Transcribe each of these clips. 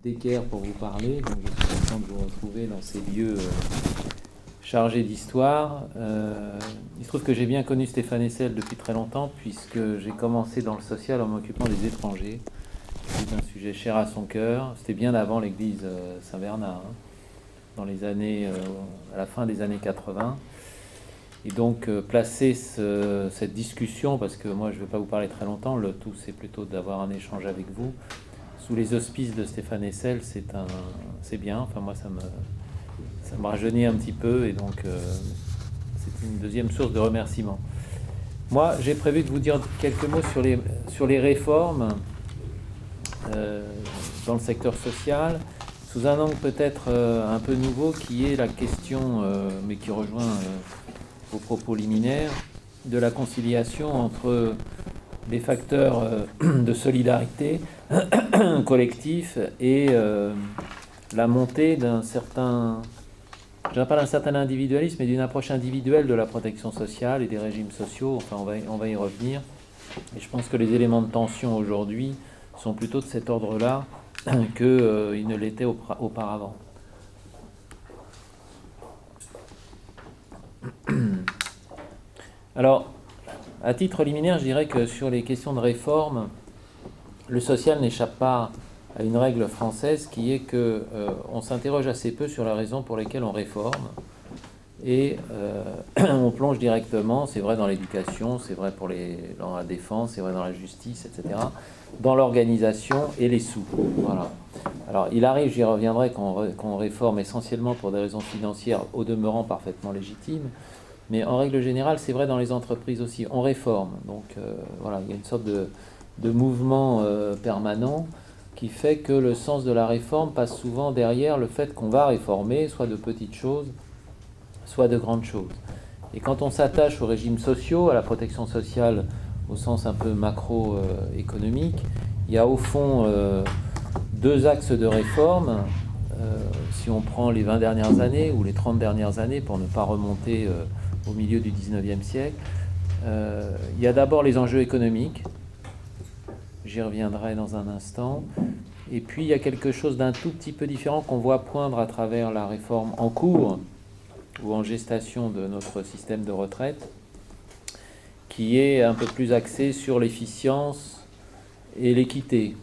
d'Équerre pour vous parler. Donc, je suis content de vous retrouver dans ces lieux chargés d'histoire. Il se trouve que j'ai bien connu Stéphane Hessel depuis très longtemps, puisque j'ai commencé dans le social en m'occupant des étrangers. C'est un sujet cher à son cœur. C'était bien avant l'église Saint-Bernard, hein, dans les années, à la fin des années 80. Et donc, placer cette discussion, parce que moi je ne vais pas vous parler très longtemps, le tout c'est plutôt d'avoir un échange avec vous, sous les auspices de Stéphane Hessel, c'est bien. Enfin, moi ça me rajeunit un petit peu, et donc c'est une deuxième source de remerciement. Moi, j'ai prévu de vous dire quelques mots sur les réformes dans le secteur social, sous un angle peut-être un peu nouveau, qui est la question, mais qui rejoint vos propos liminaires, de la conciliation entre les facteurs de solidarité collectif et la montée d'un certain, je dirais pas d'un certain individualisme, mais d'une approche individuelle de la protection sociale et des régimes sociaux. Enfin, on va y revenir. Et je pense que les éléments de tension aujourd'hui sont plutôt de cet ordre-là qu'ils ne l'étaient auparavant. Alors, à titre liminaire, je dirais que sur les questions de réforme, le social n'échappe pas à une règle française qui est que on s'interroge assez peu sur la raison pour laquelle on réforme, et on plonge directement. C'est vrai dans l'éducation, c'est vrai dans la défense, c'est vrai dans la justice, etc., dans l'organisation et les sous. Voilà. Alors, il arrive, j'y reviendrai, qu'on réforme essentiellement pour des raisons financières, au demeurant parfaitement légitimes. Mais en règle générale, c'est vrai dans les entreprises aussi. On réforme. Donc voilà, il y a une sorte de mouvement permanent qui fait que le sens de la réforme passe souvent derrière le fait qu'on va réformer, soit de petites choses, soit de grandes choses. Et quand on s'attache aux régimes sociaux, à la protection sociale au sens un peu macroéconomique, il y a au fond deux axes de réforme. Si on prend les 20 dernières années ou les 30 dernières années, pour ne pas remonter au milieu du 19e siècle, il y a d'abord les enjeux économiques, j'y reviendrai dans un instant, et puis il y a quelque chose d'un tout petit peu différent qu'on voit poindre à travers la réforme en cours ou en gestation de notre système de retraite, qui est un peu plus axé sur l'efficience et l'équité,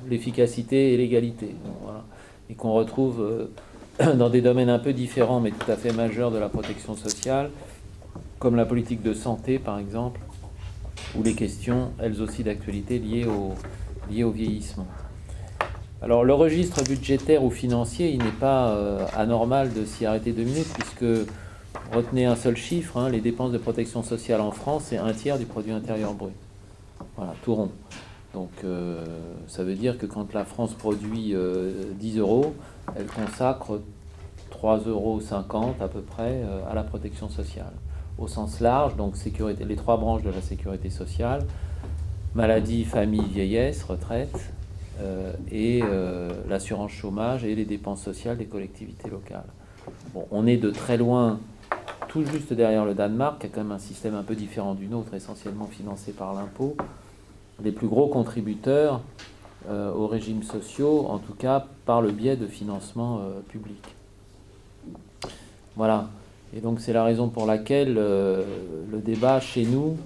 l'efficacité et l'égalité, voilà. Et qu'on retrouve dans des domaines un peu différents, mais tout à fait majeurs de la protection sociale, comme la politique de santé, par exemple, ou les questions, elles aussi d'actualité, liées au vieillissement. Alors, le registre budgétaire ou financier, il n'est pas anormal de s'y arrêter 2 minutes, puisque, retenez un seul chiffre, hein, les dépenses de protection sociale en France, c'est 1/3 du produit intérieur brut. Voilà, tout rond. Donc, ça veut dire que quand la France produit 10 euros, elle consacre 3,50 euros à peu près à la protection sociale. Au sens large, donc les 3 branches de la sécurité sociale, maladie, famille, vieillesse, retraite, et l'assurance chômage et les dépenses sociales des collectivités locales. Bon, on est de très loin, tout juste derrière le Danemark, qui a quand même un système un peu différent du nôtre, essentiellement financé par l'impôt. Les plus gros contributeurs aux régimes sociaux, en tout cas par le biais de financement public. Voilà. Et donc c'est la raison pour laquelle le débat chez nous,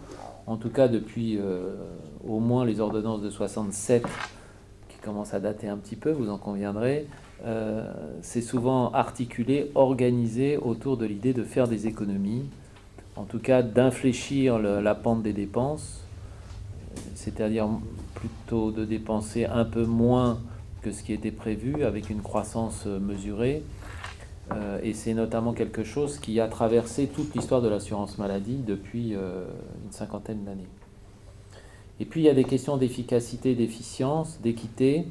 en tout cas depuis au moins les ordonnances de 67, qui commencent à dater un petit peu, vous en conviendrez, c'est souvent articulé, organisé autour de l'idée de faire des économies, en tout cas d'infléchir la pente des dépenses, c'est-à-dire plutôt de dépenser un peu moins que ce qui était prévu, avec une croissance mesurée. Et c'est notamment quelque chose qui a traversé toute l'histoire de l'assurance maladie depuis une 50aine d'années. Et puis il y a des questions d'efficacité, d'efficience, d'équité.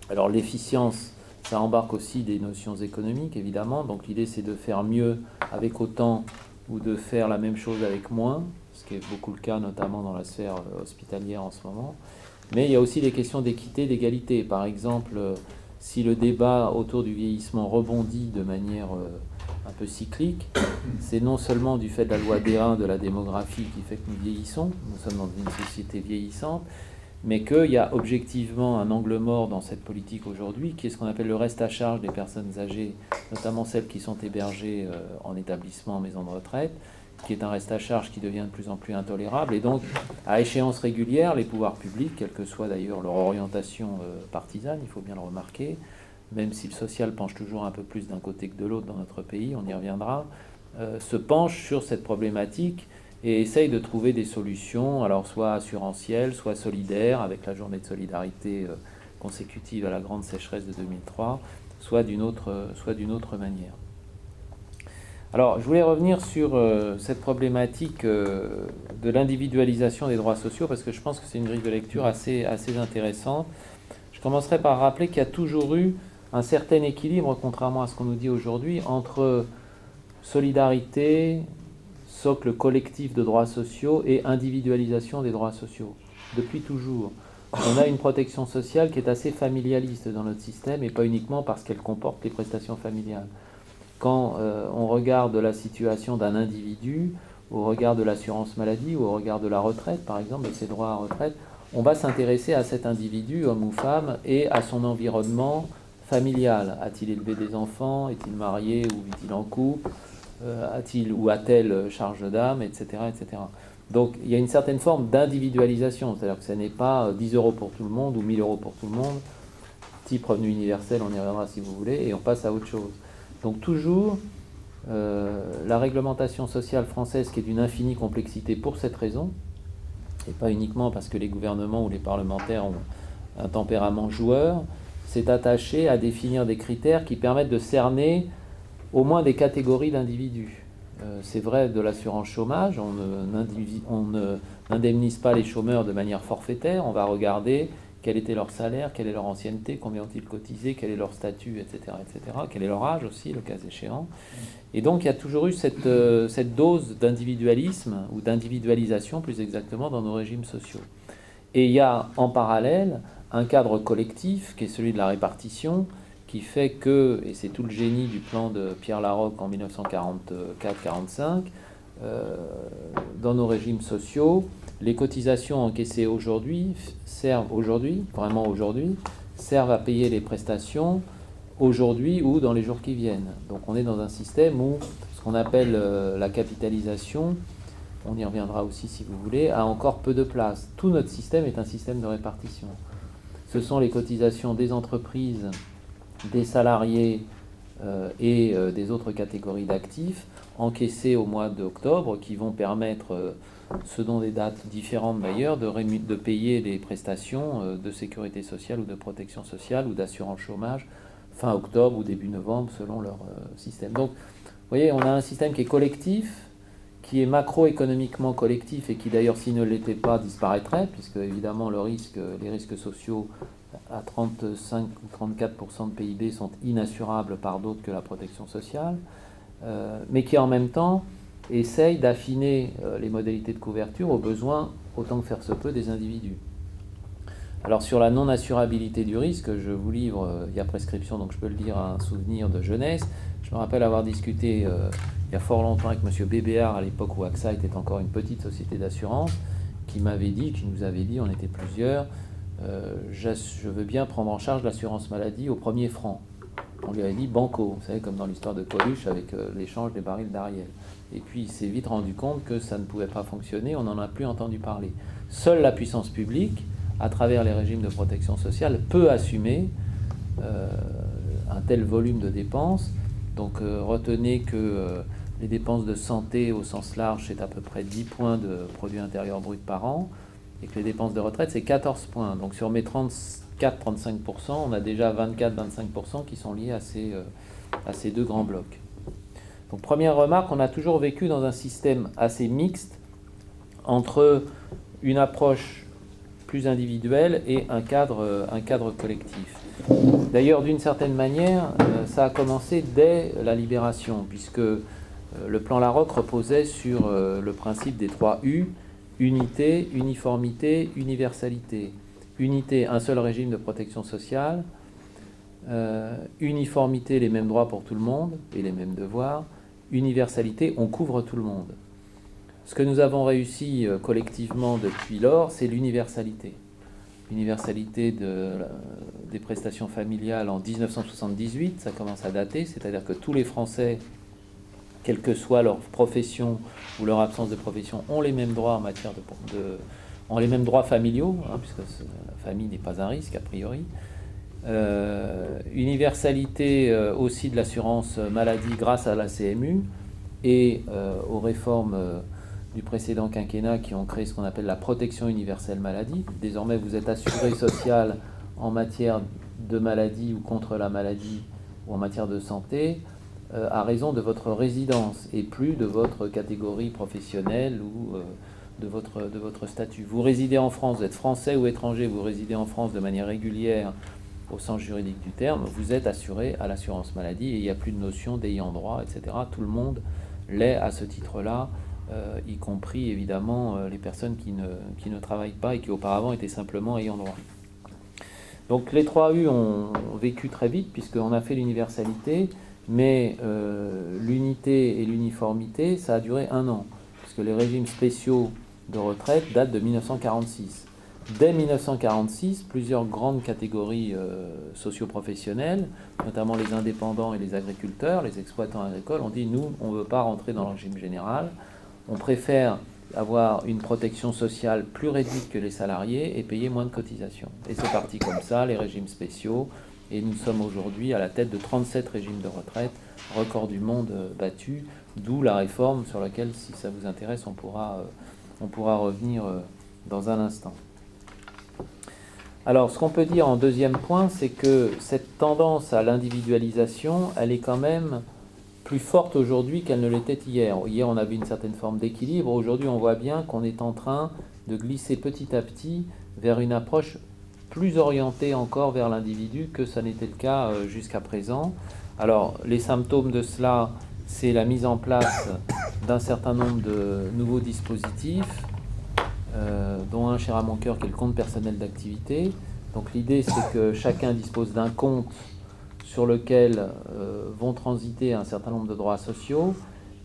Alors l'efficience, ça embarque aussi des notions économiques, évidemment. Donc l'idée, c'est de faire mieux avec autant ou de faire la même chose avec moins, ce qui est beaucoup le cas notamment dans la sphère hospitalière en ce moment. Mais il y a aussi des questions d'équité, d'égalité. Par exemple, si le débat autour du vieillissement rebondit de manière un peu cyclique, c'est non seulement du fait de la loi D1 de la démographie qui fait que nous vieillissons, nous sommes dans une société vieillissante, mais qu'il y a objectivement un angle mort dans cette politique aujourd'hui, qui est ce qu'on appelle le reste à charge des personnes âgées, notamment celles qui sont hébergées en établissement, en maison de retraite, qui est un reste à charge qui devient de plus en plus intolérable. Et donc, à échéance régulière, les pouvoirs publics, quelle que soit d'ailleurs leur orientation partisane, il faut bien le remarquer, même si le social penche toujours un peu plus d'un côté que de l'autre dans notre pays, on y reviendra, se penchent sur cette problématique et essayent de trouver des solutions, alors soit assurantielles, soit solidaires, avec la journée de solidarité consécutive à la grande sécheresse de 2003, soit d'une autre manière. Alors, je voulais revenir sur cette problématique de l'individualisation des droits sociaux, parce que je pense que c'est une grille de lecture assez intéressante. Je commencerai par rappeler qu'il y a toujours eu un certain équilibre, contrairement à ce qu'on nous dit aujourd'hui, entre solidarité, socle collectif de droits sociaux et individualisation des droits sociaux. Depuis toujours. On a une protection sociale qui est assez familialiste dans notre système, et pas uniquement parce qu'elle comporte les prestations familiales. Quand on regarde la situation d'un individu, au regard de l'assurance maladie, ou au regard de la retraite, par exemple, de ses droits à retraite, on va s'intéresser à cet individu, homme ou femme, et à son environnement familial. A-t-il élevé des enfants? Est-il marié ou vit-il en couple? A-t-il ou a-t-elle charge d'âme, etc., etc. Donc il y a une certaine forme d'individualisation, c'est-à-dire que ce n'est pas 10 euros pour tout le monde ou 1000 euros pour tout le monde, type revenu universel, on y reviendra si vous voulez, et on passe à autre chose. Donc toujours, la réglementation sociale française, qui est d'une infinie complexité pour cette raison, et pas uniquement parce que les gouvernements ou les parlementaires ont un tempérament joueur, s'est attachée à définir des critères qui permettent de cerner au moins des catégories d'individus. C'est vrai de l'assurance chômage, on n'indemnise pas les chômeurs de manière forfaitaire, on va regarder quel était leur salaire, quelle est leur ancienneté, combien ont-ils cotisé, quel est leur statut, etc., etc., quel est leur âge aussi, le cas échéant. Et donc il y a toujours eu cette dose d'individualisme, ou d'individualisation plus exactement, dans nos régimes sociaux. Et il y a en parallèle un cadre collectif, qui est celui de la répartition, qui fait que, et c'est tout le génie du plan de Pierre Laroque en 1944-45, dans nos régimes sociaux, les cotisations encaissées aujourd'hui servent à payer les prestations aujourd'hui ou dans les jours qui viennent. Donc on est dans un système où ce qu'on appelle la capitalisation, on y reviendra aussi si vous voulez, a encore peu de place. Tout notre système est un système de répartition. Ce sont les cotisations des entreprises, des salariés et des autres catégories d'actifs encaissés au mois d'octobre qui vont permettre, selon des dates différentes d'ailleurs, de payer les prestations de sécurité sociale ou de protection sociale ou d'assurance chômage fin octobre ou début novembre selon leur système. Donc, vous voyez, on a un système qui est collectif, qui est macroéconomiquement collectif et qui d'ailleurs, s'il ne l'était pas, disparaîtrait, puisque évidemment les risques sociaux à 35 ou 34% de PIB sont inassurables par d'autres que la protection sociale, mais qui en même temps essaye d'affiner les modalités de couverture aux besoins, autant que faire se peut, des individus. Alors sur la non-assurabilité du risque, je vous livre, il y a prescription, donc je peux le dire, un souvenir de jeunesse. Je me rappelle avoir discuté il y a fort longtemps avec M. Bébéard, à l'époque où AXA était encore une petite société d'assurance, qui nous avait dit, on était plusieurs, je veux bien prendre en charge l'assurance maladie au premier franc. On lui avait dit banco, vous savez, comme dans l'histoire de Coluche avec l'échange des barils d'Ariel. Et puis il s'est vite rendu compte que ça ne pouvait pas fonctionner, on n'en a plus entendu parler. Seule la puissance publique, à travers les régimes de protection sociale, peut assumer un tel volume de dépenses. Donc retenez que les dépenses de santé au sens large, c'est à peu près 10 points de produit intérieur brut par an, et que les dépenses de retraite, c'est 14 points. Donc sur mes 34-35%, on a déjà 24-25% qui sont liés à ces deux grands blocs. Donc première remarque, on a toujours vécu dans un système assez mixte entre une approche plus individuelle et un cadre collectif. D'ailleurs, d'une certaine manière, ça a commencé dès la Libération, puisque le plan Laroque reposait sur le principe des 3 U, unité, uniformité, universalité. Unité, un seul régime de protection sociale. Uniformité, les mêmes droits pour tout le monde et les mêmes devoirs. Universalité, on couvre tout le monde. Ce que nous avons réussi collectivement depuis lors, c'est l'universalité. universalité des prestations familiales en 1978, ça commence à dater, c'est-à-dire que tous les Français, quelle que soit leur profession ou leur absence de profession, ont les mêmes droits en matière ont les mêmes droits familiaux, hein, puisque la famille n'est pas un risque a priori. Universalité aussi de l'assurance maladie grâce à la CMU et aux réformes du précédent quinquennat qui ont créé ce qu'on appelle la protection universelle maladie. Désormais, vous êtes assuré social en matière de maladie ou contre la maladie ou en matière de santé à raison de votre résidence et plus de votre catégorie professionnelle ou de votre statut. Vous résidez en France, vous êtes français ou étranger, vous résidez en France de manière régulière au sens juridique du terme, vous êtes assuré à l'assurance maladie et il n'y a plus de notion d'ayant droit, etc. Tout le monde l'est à ce titre-là, y compris évidemment les personnes qui ne travaillent pas et qui auparavant étaient simplement ayant droit. Donc les 3U ont vécu très vite puisqu'on a fait l'universalité, mais l'unité et l'uniformité, ça a duré 1 an, puisque les régimes spéciaux de retraite datent de 1946. Dès 1946, plusieurs grandes catégories socio-professionnelles, notamment les indépendants et les agriculteurs, les exploitants agricoles, ont dit nous, on ne veut pas rentrer dans le régime général, on préfère avoir une protection sociale plus réduite que les salariés et payer moins de cotisations. Et c'est parti comme ça, les régimes spéciaux, et nous sommes aujourd'hui à la tête de 37 régimes de retraite, record du monde battu, d'où la réforme sur laquelle, si ça vous intéresse, on pourra revenir dans un instant. Alors, ce qu'on peut dire en deuxième point, c'est que cette tendance à l'individualisation, elle est quand même plus forte aujourd'hui qu'elle ne l'était hier. Hier, on avait une certaine forme d'équilibre. Aujourd'hui, on voit bien qu'on est en train de glisser petit à petit vers une approche plus orientée encore vers l'individu que ça n'était le cas jusqu'à présent. Alors, les symptômes de cela, c'est la mise en place d'un certain nombre de nouveaux dispositifs, dont un cher à mon cœur qui est le compte personnel d'activité. Donc l'idée c'est que chacun dispose d'un compte sur lequel vont transiter un certain nombre de droits sociaux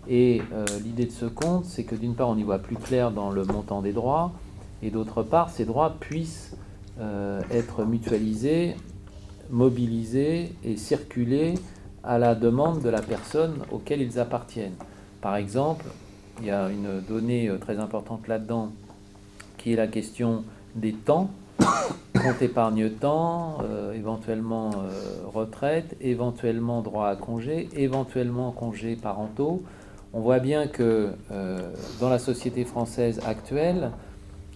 et l'idée de ce compte c'est que d'une part on y voit plus clair dans le montant des droits et d'autre part ces droits puissent être mutualisés, mobilisés et circuler à la demande de la personne auquel ils appartiennent. Par exemple, il y a une donnée très importante là-dedans qui est la question des temps, compte épargne-temps, éventuellement retraite, éventuellement droit à congé, éventuellement congés parentaux. On voit bien que dans la société française actuelle,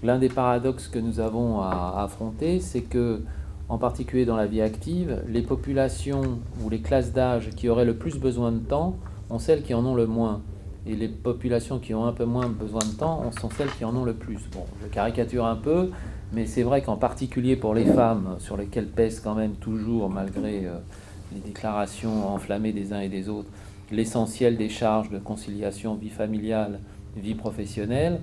l'un des paradoxes que nous avons à affronter, c'est que, en particulier dans la vie active, les populations ou les classes d'âge qui auraient le plus besoin de temps sont celles qui en ont le moins. Et les populations qui ont un peu moins besoin de temps sont celles qui en ont le plus. Bon, je caricature un peu, mais c'est vrai qu'en particulier pour les femmes, sur lesquelles pèse quand même toujours, malgré les déclarations enflammées des uns et des autres, l'essentiel des charges de conciliation vie familiale, vie professionnelle.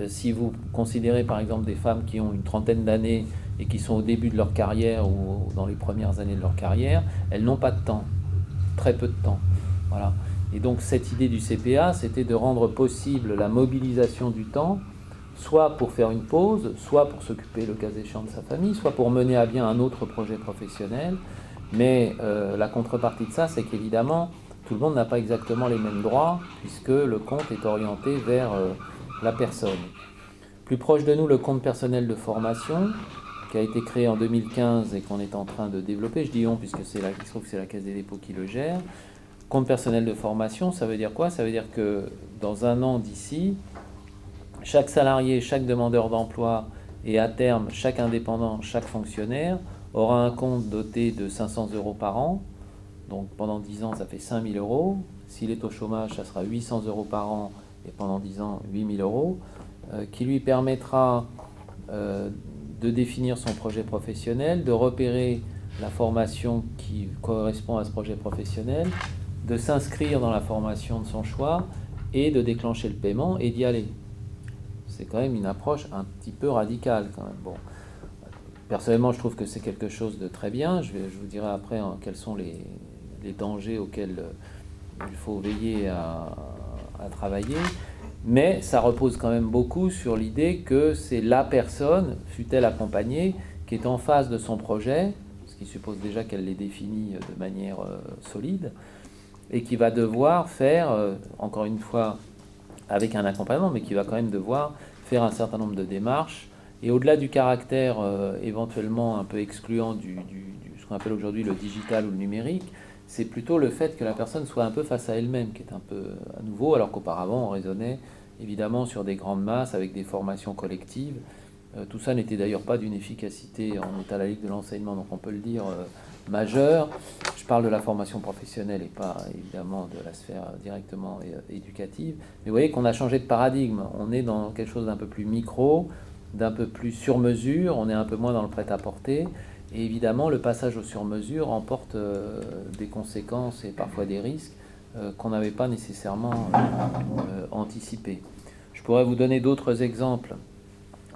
Si vous considérez par exemple des femmes qui ont une trentaine d'années et qui sont au début de leur carrière ou dans les premières années de leur carrière, elles n'ont pas de temps, très peu de temps. Voilà. Et donc cette idée du CPA, c'était de rendre possible la mobilisation du temps, soit pour faire une pause, soit pour s'occuper le cas échéant de sa famille, soit pour mener à bien un autre projet professionnel. Mais la contrepartie de ça, c'est qu'évidemment, tout le monde n'a pas exactement les mêmes droits, puisque le compte est orienté vers la personne. Plus proche de nous, le compte personnel de formation, qui a été créé en 2015 et qu'on est en train de développer. Je dis on, puisque il se trouve que c'est la Caisse des dépôts qui le gère. Compte personnel de formation, ça veut dire quoi? Ça veut dire que dans 1 an d'ici, chaque salarié, chaque demandeur d'emploi et à terme, chaque indépendant, chaque fonctionnaire aura un compte doté de 500 € par an. Donc pendant 10 ans, ça fait 5 000 €. S'il est au chômage, ça sera 800 € par an et pendant 10 ans, 8 000 €, qui lui permettra de définir son projet professionnel, de repérer la formation qui correspond à ce projet professionnel, de s'inscrire dans la formation de son choix et de déclencher le paiement et d'y aller. C'est quand même une approche un petit peu radicale quand même. Bon. Personnellement, je trouve que c'est quelque chose de très bien. Je vous dirai après quels sont les dangers auxquels il faut veiller à travailler. Mais ça repose quand même beaucoup sur l'idée que c'est la personne, fût-elle accompagnée, qui est en face de son projet, ce qui suppose déjà qu'elle les définit de manière solide, et qui va devoir faire, encore une fois, avec un accompagnement, mais qui va quand même devoir faire un certain nombre de démarches. Et au-delà du caractère éventuellement un peu excluant ce qu'on appelle aujourd'hui le digital ou le numérique, c'est plutôt le fait que la personne soit un peu face à elle-même, qui est un peu à nouveau, alors qu'auparavant on raisonnait évidemment sur des grandes masses avec des formations collectives. Tout ça n'était d'ailleurs pas d'une efficacité, on est à la Ligue de l'enseignement, donc on peut le dire, majeure. Je parle de la formation professionnelle et pas évidemment de la sphère directement éducative. Mais vous voyez qu'on a changé de paradigme, on est dans quelque chose d'un peu plus micro, d'un peu plus sur-mesure, on est un peu moins dans le prêt-à-porter. Et évidemment, le passage au sur-mesure emporte des conséquences et parfois des risques qu'on n'avait pas nécessairement anticipés. Je pourrais vous donner d'autres exemples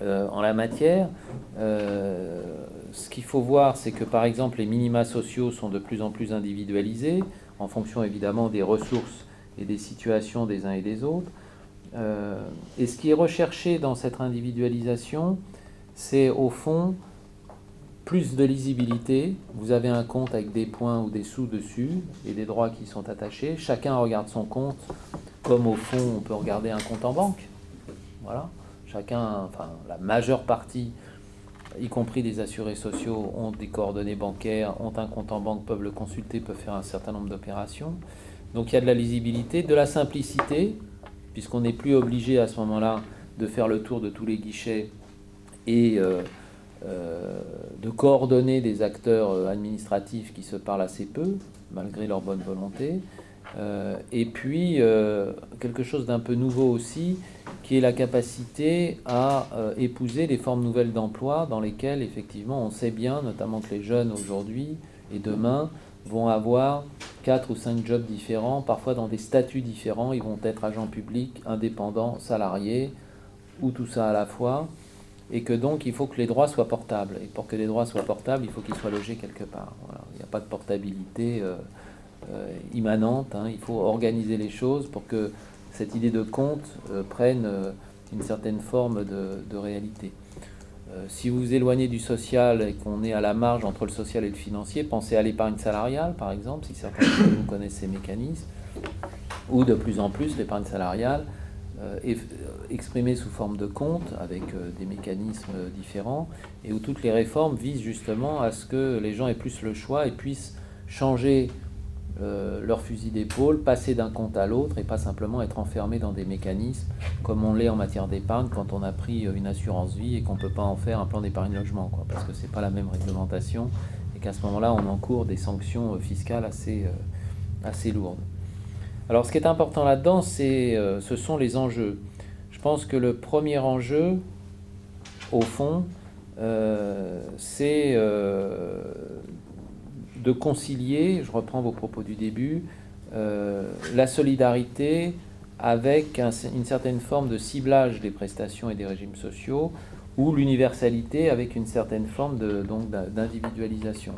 en la matière. Ce qu'il faut voir, c'est que par exemple, les minima sociaux sont de plus en plus individualisés, en fonction évidemment des ressources et des situations des uns et des autres. Et ce qui est recherché dans cette individualisation, c'est au fond plus de lisibilité. Vous avez un compte avec des points ou des sous dessus et des droits qui sont attachés. Chacun regarde son compte comme au fond on peut regarder un compte en banque. Voilà. Chacun, enfin la majeure partie, y compris des assurés sociaux, ont des coordonnées bancaires, ont un compte en banque, peuvent le consulter, peuvent faire un certain nombre d'opérations. Donc il y a de la lisibilité, de la simplicité, puisqu'on n'est plus obligé à ce moment-là de faire le tour de tous les guichets et de coordonner des acteurs administratifs qui se parlent assez peu, malgré leur bonne volonté. Et puis, quelque chose d'un peu nouveau aussi, qui est la capacité à épouser les formes nouvelles d'emploi dans lesquelles, effectivement, on sait bien, notamment que les jeunes aujourd'hui et demain vont avoir 4 ou 5 jobs différents, parfois dans des statuts différents. Ils vont être agents publics, indépendants, salariés, ou tout ça à la fois. Et que donc il faut que les droits soient portables. Et pour que les droits soient portables, il faut qu'ils soient logés quelque part. Voilà. Il n'y a pas de portabilité immanente. Il faut organiser les choses pour que cette idée de compte prenne une certaine forme de réalité. Si vous vous éloignez du social et qu'on est à la marge entre le social et le financier, pensez à l'épargne salariale, par exemple, si certains d'entre vous connaissent ces mécanismes, ou de plus en plus l'épargne salariale exprimée sous forme de compte avec des mécanismes différents et où toutes les réformes visent justement à ce que les gens aient plus le choix et puissent changer leur fusil d'épaule, passer d'un compte à l'autre et pas simplement être enfermés dans des mécanismes comme on l'est en matière d'épargne quand on a pris une assurance vie et qu'on ne peut pas en faire un plan d'épargne logement, quoi, parce que c'est pas la même réglementation et qu'à ce moment-là on encourt des sanctions fiscales assez lourdes. Alors ce qui est important là-dedans, ce sont les enjeux. Je pense que le premier enjeu, au fond, c'est de concilier, je reprends vos propos du début, la solidarité avec une certaine forme de ciblage des prestations et des régimes sociaux, ou l'universalité avec une certaine forme d'individualisation.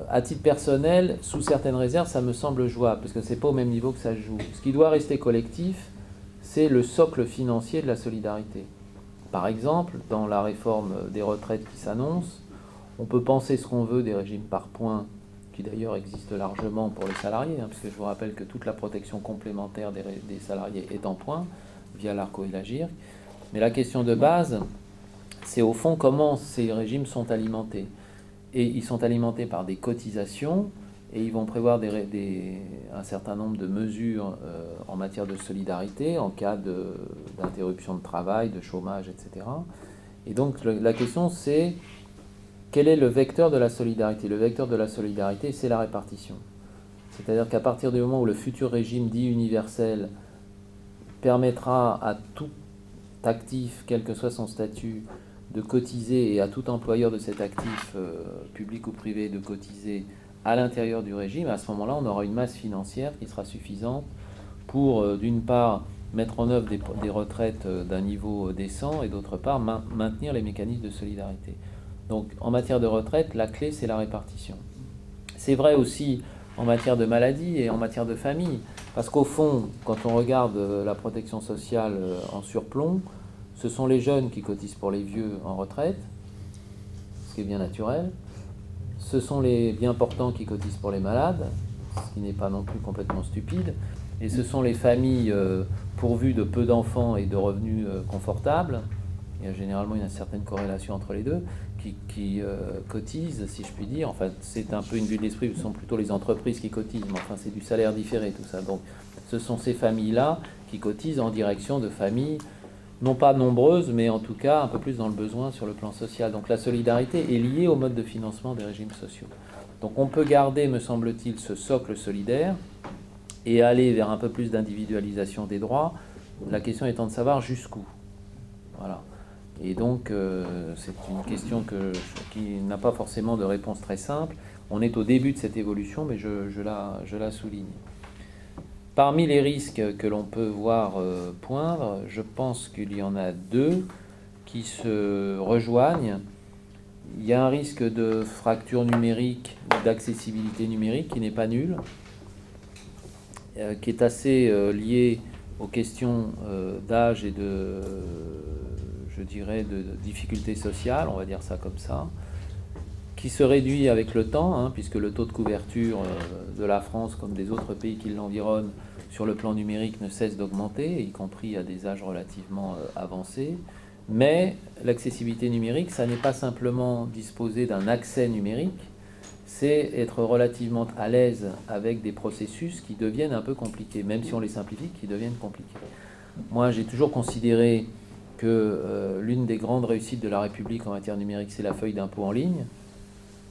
À titre personnel, sous certaines réserves, ça me semble jouable, parce que c'est pas au même niveau que ça se joue. Ce qui doit rester collectif, c'est le socle financier de la solidarité. Par exemple, dans la réforme des retraites qui s'annonce, on peut penser ce qu'on veut des régimes par points, qui d'ailleurs existent largement pour les salariés, puisque je vous rappelle que toute la protection complémentaire des salariés est en points, via l'ARCO et la GIRC. Mais la question de base, c'est au fond comment ces régimes sont alimentés. Et ils sont alimentés par des cotisations et ils vont prévoir un certain nombre de mesures en matière de solidarité en cas d'interruption de travail, de chômage, etc. Et donc la question c'est quel est le vecteur de la solidarité ? Le vecteur de la solidarité, c'est la répartition. C'est-à-dire qu'à partir du moment où le futur régime dit universel permettra à tout actif, quel que soit son statut, de cotiser et à tout employeur de cet actif, public ou privé, de cotiser à l'intérieur du régime, à ce moment-là, on aura une masse financière qui sera suffisante pour, d'une part, mettre en œuvre des retraites d'un niveau décent et d'autre part, maintenir les mécanismes de solidarité. Donc, en matière de retraite, la clé, c'est la répartition. C'est vrai aussi en matière de maladie et en matière de famille. Parce qu'au fond, quand on regarde la protection sociale en surplomb, ce sont les jeunes qui cotisent pour les vieux en retraite, ce qui est bien naturel. Ce sont les bien portants qui cotisent pour les malades, ce qui n'est pas non plus complètement stupide. Et ce sont les familles pourvues de peu d'enfants et de revenus confortables. Il y a généralement une certaine corrélation entre les deux, qui cotisent, si je puis dire. Enfin, c'est un peu une vue de l'esprit, ce sont plutôt les entreprises qui cotisent, mais enfin, c'est du salaire différé, tout ça. Donc, ce sont ces familles-là qui cotisent en direction de familles, non pas nombreuses, mais en tout cas un peu plus dans le besoin sur le plan social. Donc, la solidarité est liée au mode de financement des régimes sociaux. Donc, on peut garder, me semble-t-il, ce socle solidaire et aller vers un peu plus d'individualisation des droits. La question étant de savoir jusqu'où. Voilà. Et donc, c'est une question qui n'a pas forcément de réponse très simple. On est au début de cette évolution, mais je la souligne. Parmi les risques que l'on peut voir poindre, je pense qu'il y en a deux qui se rejoignent. Il y a un risque de fracture numérique ou d'accessibilité numérique qui n'est pas nul, qui est assez lié aux questions d'âge et je dirais, de difficultés sociales, on va dire ça comme ça, qui se réduit avec le temps, puisque le taux de couverture de la France, comme des autres pays qui l'environnent, sur le plan numérique ne cesse d'augmenter, y compris à des âges relativement avancés. Mais l'accessibilité numérique, ça n'est pas simplement disposer d'un accès numérique, c'est être relativement à l'aise avec des processus qui deviennent un peu compliqués, même si on les simplifie, qui deviennent compliqués. Moi, j'ai toujours considéré que l'une des grandes réussites de la République en matière numérique, c'est la feuille d'impôt en ligne.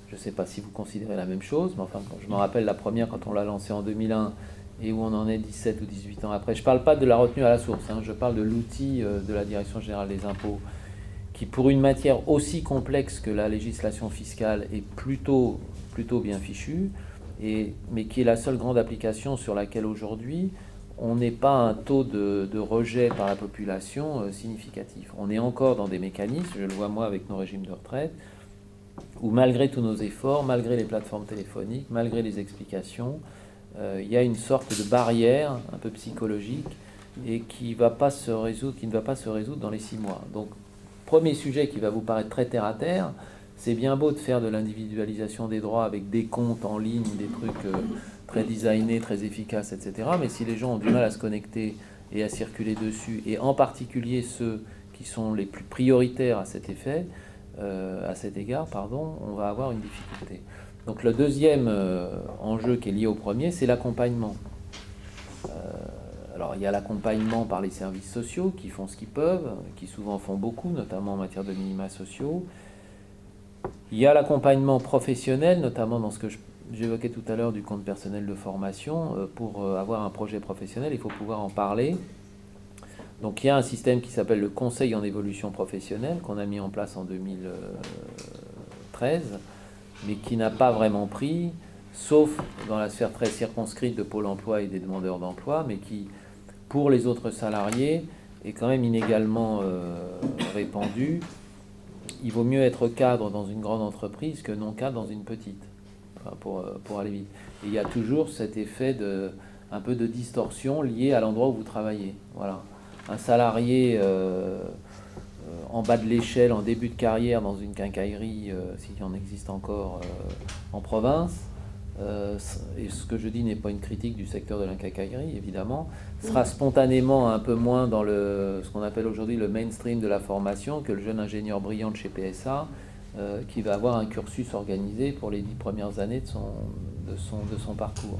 Je ne sais pas si vous considérez la même chose, mais enfin, je me rappelle la première quand on l'a lancée en 2001 et où on en est 17 ou 18 ans après. Je ne parle pas de la retenue à la source, je parle de l'outil de la Direction générale des impôts, qui pour une matière aussi complexe que la législation fiscale est plutôt bien fichue, mais qui est la seule grande application sur laquelle aujourd'hui on n'est pas un taux de rejet par la population significatif. On est encore dans des mécanismes, je le vois moi avec nos régimes de retraite, où malgré tous nos efforts, malgré les plateformes téléphoniques, malgré les explications, il y a une sorte de barrière un peu psychologique et qui ne va pas se résoudre dans les 6 mois. Donc, premier sujet qui va vous paraître très terre à terre, c'est bien beau de faire de l'individualisation des droits avec des comptes en ligne, des trucs très designés, très efficaces, etc. Mais si les gens ont du mal à se connecter et à circuler dessus, et en particulier ceux qui sont les plus prioritaires à cet effet, à cet égard, on va avoir une difficulté. Donc le deuxième enjeu qui est lié au premier, c'est l'accompagnement. Alors il y a l'accompagnement par les services sociaux qui font ce qu'ils peuvent, qui souvent font beaucoup, notamment en matière de minima sociaux. Il y a l'accompagnement professionnel, notamment dans ce que j'évoquais tout à l'heure du compte personnel de formation. Pour avoir un projet professionnel, il faut pouvoir en parler. Donc il y a un système qui s'appelle le Conseil en évolution professionnelle, qu'on a mis en place en 2013, mais qui n'a pas vraiment pris, sauf dans la sphère très circonscrite de Pôle emploi et des demandeurs d'emploi, mais qui, pour les autres salariés, est quand même inégalement répandu. Il vaut mieux être cadre dans une grande entreprise que non cadre dans une petite, pour aller vite. Et il y a toujours cet effet un peu de distorsion lié à l'endroit où vous travaillez. Voilà. Un salarié en bas de l'échelle, en début de carrière dans une quincaillerie, s'il en existe encore en province, et ce que je dis n'est pas une critique du secteur de la quincaillerie, évidemment, sera spontanément un peu moins dans ce qu'on appelle aujourd'hui le mainstream de la formation que le jeune ingénieur brillant de chez PSA, qui va avoir un cursus organisé pour les 10 premières années de son parcours.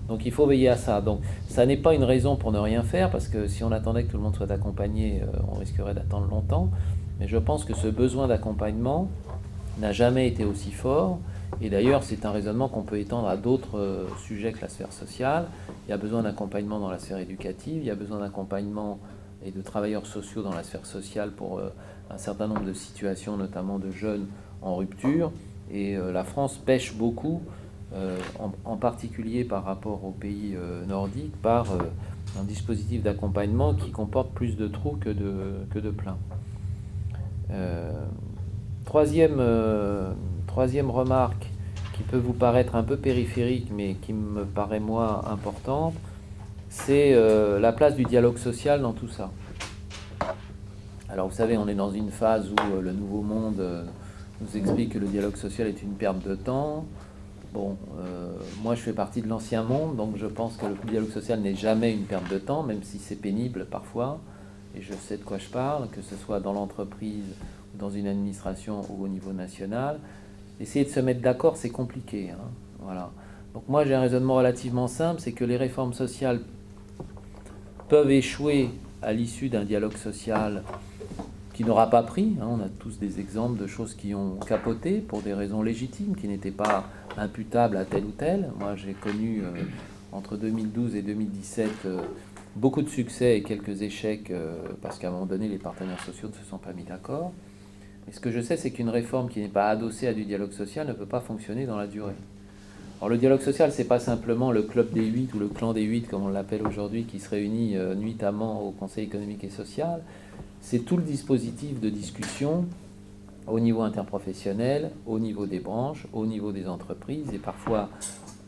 Donc il faut veiller à ça. Donc ça n'est pas une raison pour ne rien faire, parce que si on attendait que tout le monde soit accompagné, on risquerait d'attendre longtemps. Mais je pense que ce besoin d'accompagnement n'a jamais été aussi fort. Et d'ailleurs, c'est un raisonnement qu'on peut étendre à d'autres sujets que la sphère sociale. Il y a besoin d'accompagnement dans la sphère éducative, il y a besoin d'accompagnement et de travailleurs sociaux dans la sphère sociale pour un certain nombre de situations, notamment de jeunes en rupture. Et la France pêche beaucoup, en particulier par rapport aux pays nordiques, par un dispositif d'accompagnement qui comporte plus de trous que de pleins. Troisième remarque qui peut vous paraître un peu périphérique, mais qui me paraît moi importante, c'est la place du dialogue social dans tout ça. Alors vous savez, on est dans une phase où le Nouveau Monde nous explique que le dialogue social est une perte de temps. Bon, moi je fais partie de l'ancien monde, donc je pense que le dialogue social n'est jamais une perte de temps, même si c'est pénible parfois, et je sais de quoi je parle, que ce soit dans l'entreprise, ou dans une administration ou au niveau national. Essayer de se mettre d'accord, c'est compliqué, hein, voilà. Donc moi j'ai un raisonnement relativement simple, c'est que les réformes sociales peuvent échouer à l'issue d'un dialogue social qui n'aura pas pris. On a tous des exemples de choses qui ont capoté pour des raisons légitimes, qui n'étaient pas imputables à tel ou tel. Moi, j'ai connu entre 2012 et 2017 beaucoup de succès et quelques échecs, parce qu'à un moment donné, les partenaires sociaux ne se sont pas mis d'accord. Mais ce que je sais, c'est qu'une réforme qui n'est pas adossée à du dialogue social ne peut pas fonctionner dans la durée. Alors le dialogue social, c'est pas simplement le club des 8 ou le clan des 8, comme on l'appelle aujourd'hui, qui se réunit nuitamment au Conseil économique et social. C'est tout le dispositif de discussion au niveau interprofessionnel, au niveau des branches, au niveau des entreprises, et parfois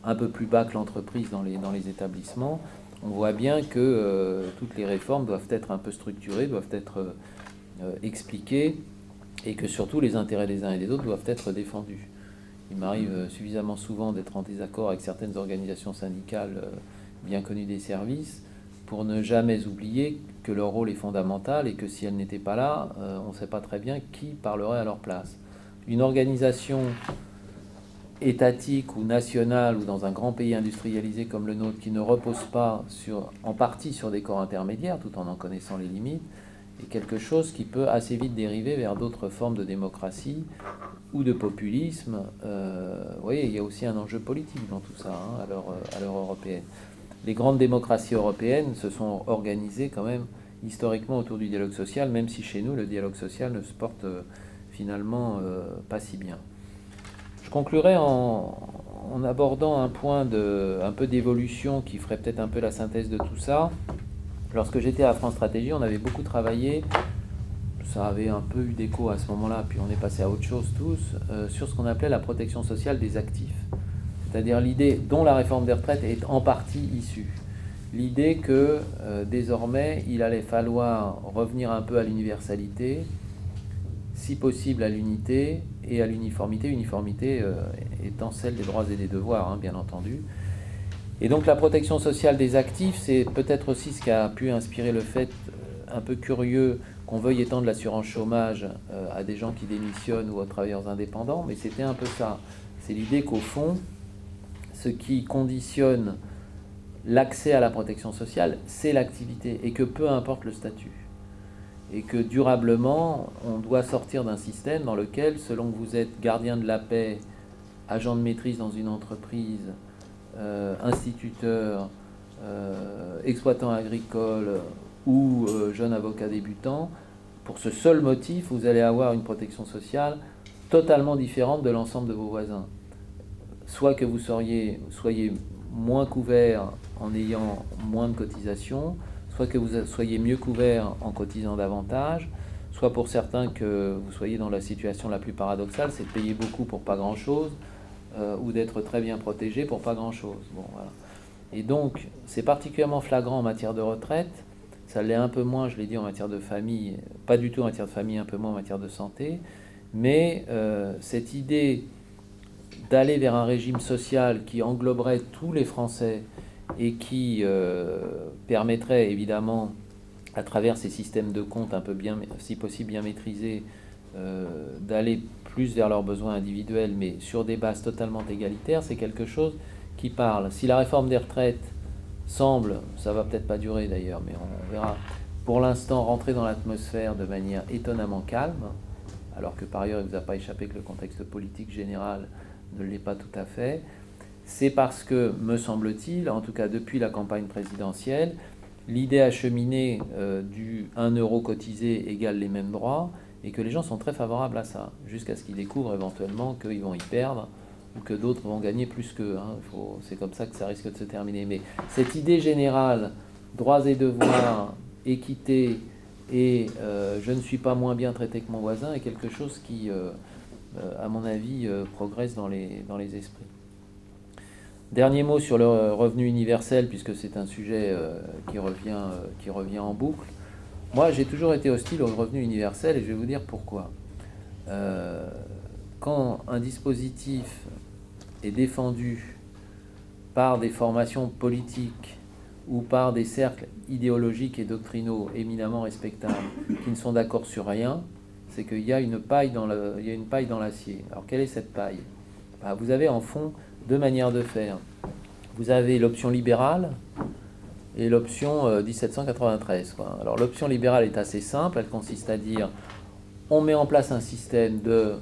un peu plus bas que l'entreprise dans les établissements. On voit bien que toutes les réformes doivent être un peu structurées, doivent être expliquées, et que surtout les intérêts des uns et des autres doivent être défendus. Il m'arrive suffisamment souvent d'être en désaccord avec certaines organisations syndicales bien connues des services pour ne jamais oublier que leur rôle est fondamental et que si elles n'étaient pas là, on ne sait pas très bien qui parlerait à leur place. Une organisation étatique ou nationale ou dans un grand pays industrialisé comme le nôtre qui ne repose pas en partie sur des corps intermédiaires tout en connaissant les limites est quelque chose qui peut assez vite dériver vers d'autres formes de démocratie ou de populisme. Vous voyez, il y a aussi un enjeu politique dans tout ça, hein, à l'heure européenne. Les grandes démocraties européennes se sont organisées quand même historiquement autour du dialogue social, même si chez nous le dialogue social ne se porte finalement pas si bien. Je conclurai en abordant un point un peu d'évolution qui ferait peut-être un peu la synthèse de tout ça. Lorsque j'étais à France Stratégie, on avait beaucoup travaillé, ça avait un peu eu d'écho à ce moment-là, puis on est passé à autre chose tous, sur ce qu'on appelait la protection sociale des actifs. C'est-à-dire l'idée dont la réforme des retraites est en partie issue. L'idée que désormais, il allait falloir revenir un peu à l'universalité, si possible à l'unité et à l'uniformité, uniformité étant celle des droits et des devoirs, hein, bien entendu. Et donc la protection sociale des actifs, c'est peut-être aussi ce qui a pu inspirer le fait un peu curieux qu'on veuille étendre l'assurance chômage à des gens qui démissionnent ou aux travailleurs indépendants, mais c'était un peu ça. C'est l'idée qu'au fond, ce qui conditionne l'accès à la protection sociale, c'est l'activité, et que peu importe le statut. Et que durablement, on doit sortir d'un système dans lequel, selon que vous êtes gardien de la paix, agent de maîtrise dans une entreprise, instituteur, exploitant agricole ou jeune avocat débutant, pour ce seul motif, vous allez avoir une protection sociale totalement différente de l'ensemble de vos voisins. Soit que vous soyez moins couvert en ayant moins de cotisations, soit que vous soyez mieux couvert en cotisant davantage, soit pour certains que vous soyez dans la situation la plus paradoxale, c'est de payer beaucoup pour pas grand-chose, ou d'être très bien protégé pour pas grand-chose. Bon, voilà. Et donc, c'est particulièrement flagrant en matière de retraite, ça l'est un peu moins, je l'ai dit, en matière de famille, pas du tout en matière de famille, un peu moins en matière de santé, mais cette idée d'aller vers un régime social qui engloberait tous les Français et qui permettrait évidemment, à travers ces systèmes de compte un peu bien, si possible bien maîtrisés, d'aller plus vers leurs besoins individuels, mais sur des bases totalement égalitaires, c'est quelque chose qui parle. Si la réforme des retraites semble, ça va peut-être pas durer d'ailleurs, mais on verra, pour l'instant rentrer dans l'atmosphère de manière étonnamment calme, alors que par ailleurs il ne vous a pas échappé que le contexte politique général ne l'est pas tout à fait, c'est parce que, me semble-t-il, en tout cas depuis la campagne présidentielle, l'idée acheminée du 1 euro cotisé égale les mêmes droits, et que les gens sont très favorables à ça, jusqu'à ce qu'ils découvrent éventuellement qu'ils vont y perdre, ou que d'autres vont gagner plus qu'eux. C'est comme ça que ça risque de se terminer. Mais cette idée générale, droits et devoirs, équité, et je ne suis pas moins bien traité que mon voisin, est quelque chose qui à mon avis, progresse dans les esprits. Dernier mot sur le revenu universel, puisque c'est un sujet qui revient en boucle. Moi, j'ai toujours été hostile au revenu universel et je vais vous dire pourquoi. Quand un dispositif est défendu par des formations politiques ou par des cercles idéologiques et doctrinaux éminemment respectables qui ne sont d'accord sur rien, c'est qu'il y a une paille dans l'acier. Alors quelle est cette paille ? Vous avez en fond deux manières de faire. Vous avez l'option libérale et l'option 1793. Alors l'option libérale est assez simple, elle consiste à dire on met en place un système de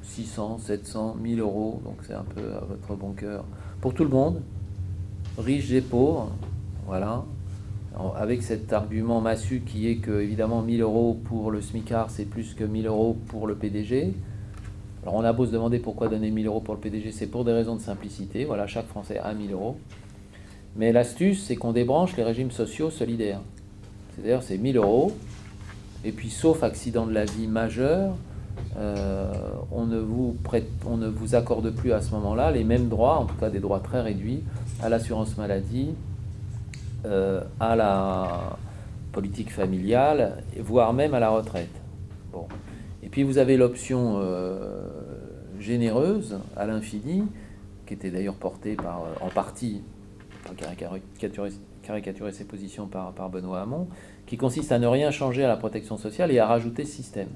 600, 700, 1000 euros, donc c'est un peu à votre bon cœur, pour tout le monde, riches et pauvres, voilà. Alors, avec cet argument massu qui est que, évidemment, 1000 euros pour le smicard, c'est plus que 1000 euros pour le PDG. Alors, on a beau se demander pourquoi donner 1000 euros pour le PDG, c'est pour des raisons de simplicité. Voilà, chaque Français a 1000 euros. Mais l'astuce, c'est qu'on débranche les régimes sociaux solidaires. C'est-à-dire, c'est 1000 euros. Et puis, sauf accident de la vie majeur, on ne vous accorde plus à ce moment-là les mêmes droits, en tout cas des droits très réduits, à l'assurance maladie, à la politique familiale, voire même à la retraite. Bon. Et puis vous avez l'option généreuse à l'infini, qui était d'ailleurs portée en partie, pour caricaturer ses positions par Benoît Hamon, qui consiste à ne rien changer à la protection sociale et à rajouter ce système.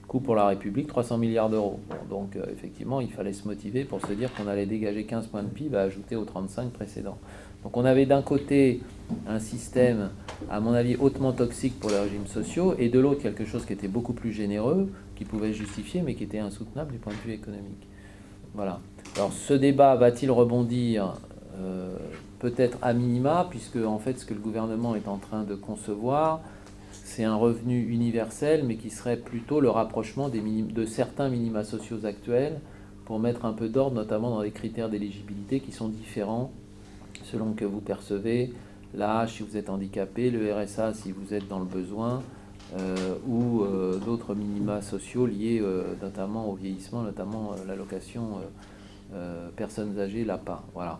Coût pour la République, 300 milliards d'euros. Bon, donc effectivement, il fallait se motiver pour se dire qu'on allait dégager 15 points de PIB à ajouter aux 35 précédents. Donc on avait d'un côté un système, à mon avis, hautement toxique pour les régimes sociaux, et de l'autre quelque chose qui était beaucoup plus généreux, qui pouvait justifier, mais qui était insoutenable du point de vue économique. Voilà. Alors ce débat va-t-il rebondir peut-être à minima, puisque en fait ce que le gouvernement est en train de concevoir, c'est un revenu universel, mais qui serait plutôt le rapprochement de certains minima sociaux actuels pour mettre un peu d'ordre, notamment dans les critères d'éligibilité qui sont différents selon que vous percevez l'âge si vous êtes handicapé, le RSA si vous êtes dans le besoin, ou d'autres minima sociaux liés notamment au vieillissement, notamment l'allocation personnes âgées, l'APA. Voilà.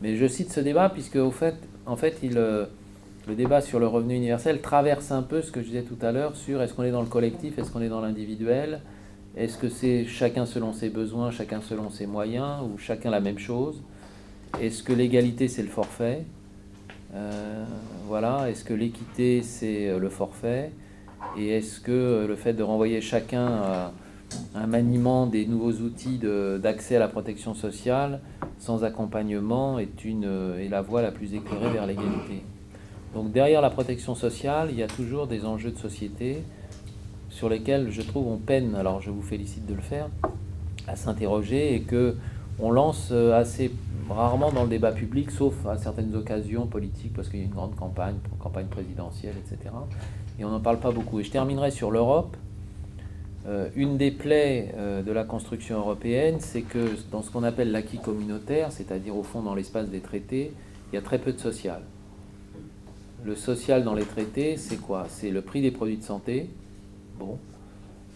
Mais je cite ce débat puisque en fait, le débat sur le revenu universel traverse un peu ce que je disais tout à l'heure sur est-ce qu'on est dans le collectif, est-ce qu'on est dans l'individuel, est-ce que c'est chacun selon ses besoins, chacun selon ses moyens, ou chacun la même chose. Est-ce que l'égalité c'est le forfait, voilà. Est-ce que l'équité c'est le forfait, et est-ce que le fait de renvoyer chacun à un maniement des nouveaux outils d'accès à la protection sociale sans accompagnement est la voie la plus éclairée vers l'égalité. Donc derrière la protection sociale, il y a toujours des enjeux de société sur lesquels je trouve on peine, alors je vous félicite de le faire, à s'interroger, et qu'on lance assez rarement dans le débat public, sauf à certaines occasions politiques, parce qu'il y a une grande campagne présidentielle, etc. Et on n'en parle pas beaucoup. Et je terminerai sur l'Europe. Une des plaies de la construction européenne, c'est que dans ce qu'on appelle l'acquis communautaire, c'est-à-dire au fond dans l'espace des traités, il y a très peu de social. Le social dans les traités, c'est quoi ? C'est le prix des produits de santé. Bon,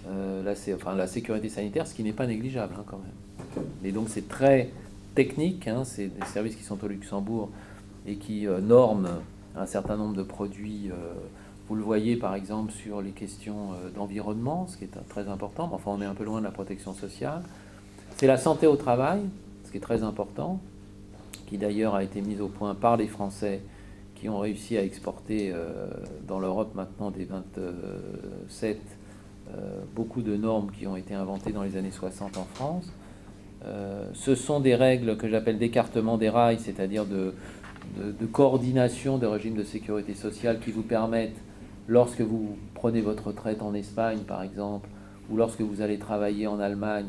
là, la sécurité sanitaire, ce qui n'est pas négligeable quand même. Mais donc c'est très technique, c'est des services qui sont au Luxembourg et qui norment un certain nombre de produits. Vous le voyez par exemple sur les questions d'environnement, ce qui est très important. Mais enfin, on est un peu loin de la protection sociale. C'est la santé au travail, ce qui est très important, qui d'ailleurs a été mise au point par les Français, qui ont réussi à exporter dans l'Europe maintenant des 27 beaucoup de normes qui ont été inventées dans les années 60 en France. Ce sont des règles que j'appelle d'écartement des rails, c'est-à-dire de coordination de régimes de sécurité sociale qui vous permettent, lorsque vous prenez votre retraite en Espagne par exemple, ou lorsque vous allez travailler en Allemagne,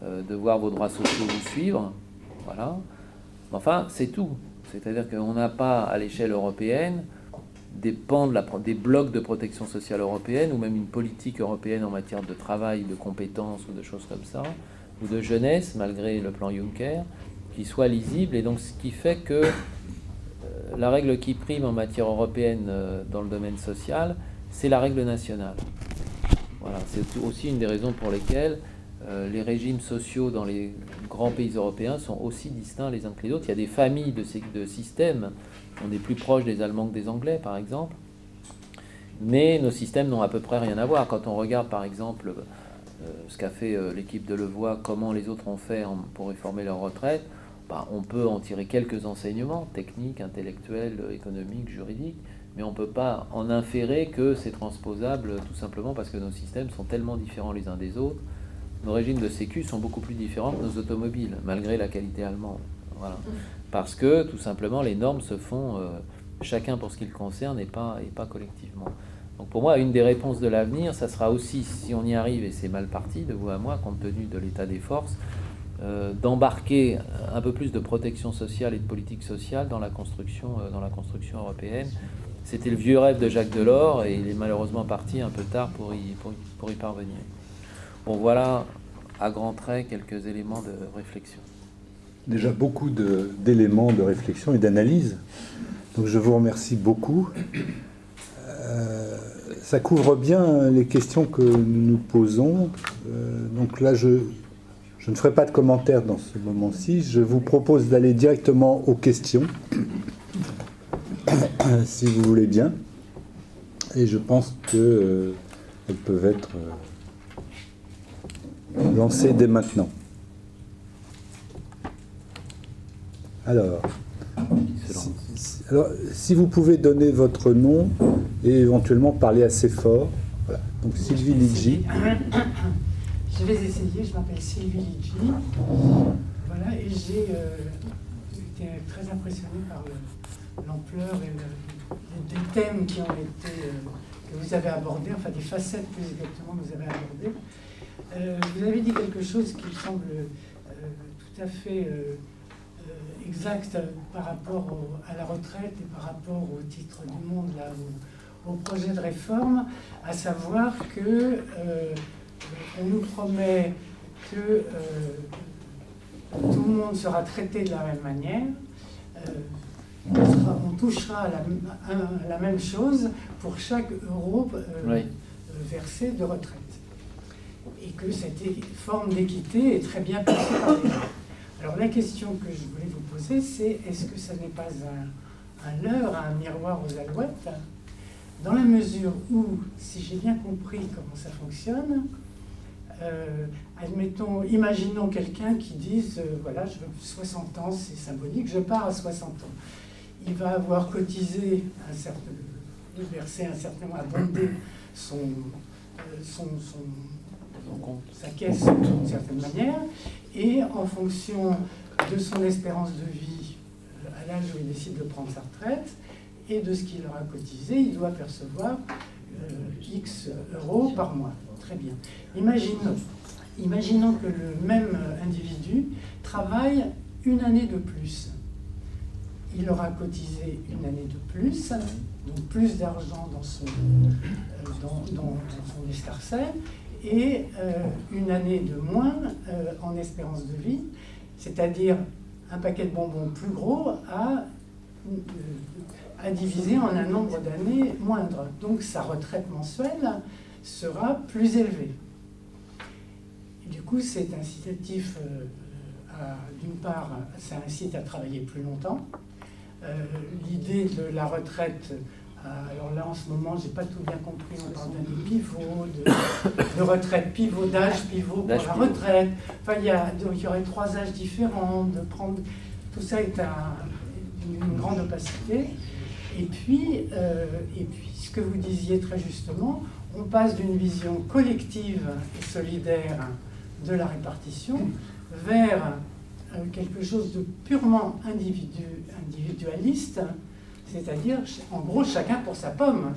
de voir vos droits sociaux vous suivre. Voilà. Enfin, c'est tout. C'est-à-dire qu'on n'a pas, à l'échelle européenne, des blocs de protection sociale européenne, ou même une politique européenne en matière de travail, de compétences, ou de choses comme ça, ou de jeunesse, malgré le plan Juncker, qui soit lisible. Et donc, ce qui fait que la règle qui prime en matière européenne dans le domaine social, c'est la règle nationale. Voilà, c'est aussi une des raisons pour lesquelles les régimes sociaux dans les grands pays européens sont aussi distincts les uns que les autres. Il y a des familles de systèmes, on est plus proche des Allemands que des Anglais, par exemple. Mais nos systèmes n'ont à peu près rien à voir. Quand on regarde, par exemple, ce qu'a fait l'équipe de Levoix, comment les autres ont fait pour réformer leur retraite, on peut en tirer quelques enseignements techniques, intellectuels, économiques, juridiques, mais on ne peut pas en inférer que c'est transposable tout simplement parce que nos systèmes sont tellement différents les uns des autres. Nos régimes de sécu sont beaucoup plus différents que nos automobiles, malgré la qualité allemande. Voilà. Parce que, tout simplement, les normes se font chacun pour ce qui le concerne et pas collectivement. Donc pour moi, une des réponses de l'avenir, ça sera aussi, si on y arrive, et c'est mal parti de vous à moi, compte tenu de l'état des forces, d'embarquer un peu plus de protection sociale et de politique sociale dans la construction européenne. C'était le vieux rêve de Jacques Delors et il est malheureusement parti un peu tard pour y parvenir. Bon, voilà à grands traits quelques éléments de réflexion. Déjà beaucoup d'éléments de réflexion et d'analyse. Donc je vous remercie beaucoup. Ça couvre bien les questions que nous nous posons. Donc là, je ne ferai pas de commentaires dans ce moment-ci. Je vous propose d'aller directement aux questions, si vous voulez bien. Et je pense qu'elles peuvent être lancées dès maintenant. Alors, si vous pouvez donner votre nom et éventuellement parler assez fort. Voilà. Donc Sylvie Lidji. Je vais essayer, je m'appelle Sylvie Lidji. Voilà, et j'ai été très impressionnée par l'ampleur et des thèmes qui ont été, que vous avez abordés, enfin des facettes plus exactement que vous avez abordées. Vous avez dit quelque chose qui me semble tout à fait exact par rapport à la retraite et par rapport au titre du Monde, là, au projet de réforme, à savoir que on nous promet que tout le monde sera traité de la même manière, on touchera à la même chose pour chaque euro versé de retraite. Et que cette forme d'équité est très bien pensée par les gens. Alors la question que je voulais vous poser, c'est est-ce que ça n'est pas un leurre, un miroir aux alouettes, dans la mesure où, si j'ai bien compris comment ça fonctionne, imaginons quelqu'un qui dise, voilà, je veux 60 ans, c'est symbolique, je pars à 60 ans. Il va avoir cotisé versé un certain nombre, abondé sa caisse d'une certaine manière, et en fonction de son espérance de vie à l'âge où il décide de prendre sa retraite et de ce qu'il aura cotisé, il doit percevoir X euros par mois. Très bien. Imaginons que le même individu travaille une année de plus. Il aura cotisé une année de plus, donc plus d'argent dans son escarcelle, et une année de moins en espérance de vie, c'est-à-dire un paquet de bonbons plus gros à diviser en un nombre d'années moindre. Donc sa retraite mensuelle sera plus élevée. Et du coup, c'est incitatif, d'une part, ça incite à travailler plus longtemps. L'idée de la retraite, alors là en ce moment, j'ai pas tout bien compris, on parle d'année pivot, de retraite pivot, d'âge pivot pour la retraite. Enfin, il y aurait 3 âges différents, tout ça est une grande opacité. Et puis, ce que vous disiez très justement, on passe d'une vision collective et solidaire de la répartition vers quelque chose de purement individualiste, c'est-à-dire, en gros, chacun pour sa pomme.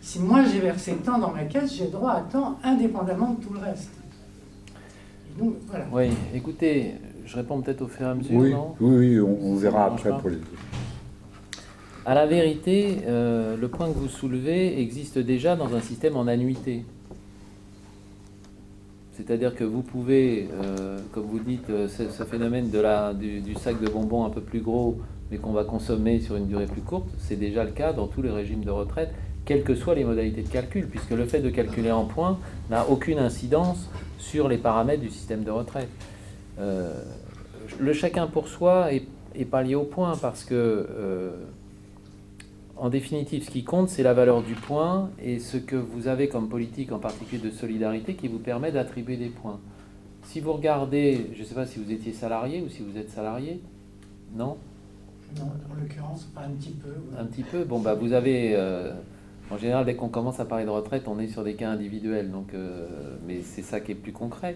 Si moi j'ai versé tant dans ma caisse, j'ai droit à tant indépendamment de tout le reste. Et donc, voilà. Oui, écoutez, je réponds peut-être au fur et à mesure, Oui, non ? oui, on verra après pour les autres. À la vérité, le point que vous soulevez existe déjà dans un système en annuité. C'est-à-dire que vous pouvez, comme vous dites, ce phénomène du sac de bonbons un peu plus gros, mais qu'on va consommer sur une durée plus courte, c'est déjà le cas dans tous les régimes de retraite, quelles que soient les modalités de calcul, puisque le fait de calculer en points n'a aucune incidence sur les paramètres du système de retraite. Le chacun pour soi est pas lié au point, parce que en définitive, ce qui compte, c'est la valeur du point et ce que vous avez comme politique, en particulier de solidarité, qui vous permet d'attribuer des points. Si vous regardez, je ne sais pas si vous étiez salarié ou si vous êtes salarié, non ? Non, en l'occurrence, pas un petit peu. Ouais. Un petit peu. Bon, bah, vous avez... en général, dès qu'on commence à parler de retraite, on est sur des cas individuels, donc, mais c'est ça qui est plus concret.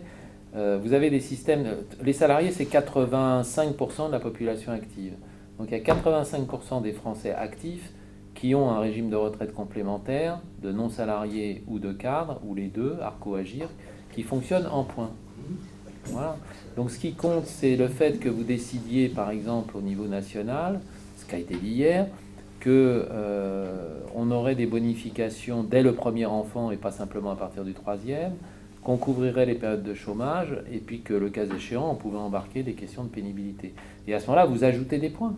Vous avez des systèmes... Les salariés, c'est 85% de la population active. Donc il y a 85% des Français actifs qui ont un régime de retraite complémentaire, de non-salariés ou de cadres, ou les deux, Arco-Agir, qui fonctionnent en points. Voilà. Donc ce qui compte, c'est le fait que vous décidiez, par exemple, au niveau national, ce qui a été dit hier, qu'on aurait des bonifications dès le premier enfant et pas simplement à partir du troisième, qu'on couvrirait les périodes de chômage, et puis que le cas échéant, on pouvait embarquer des questions de pénibilité. Et à ce moment-là, vous ajoutez des points.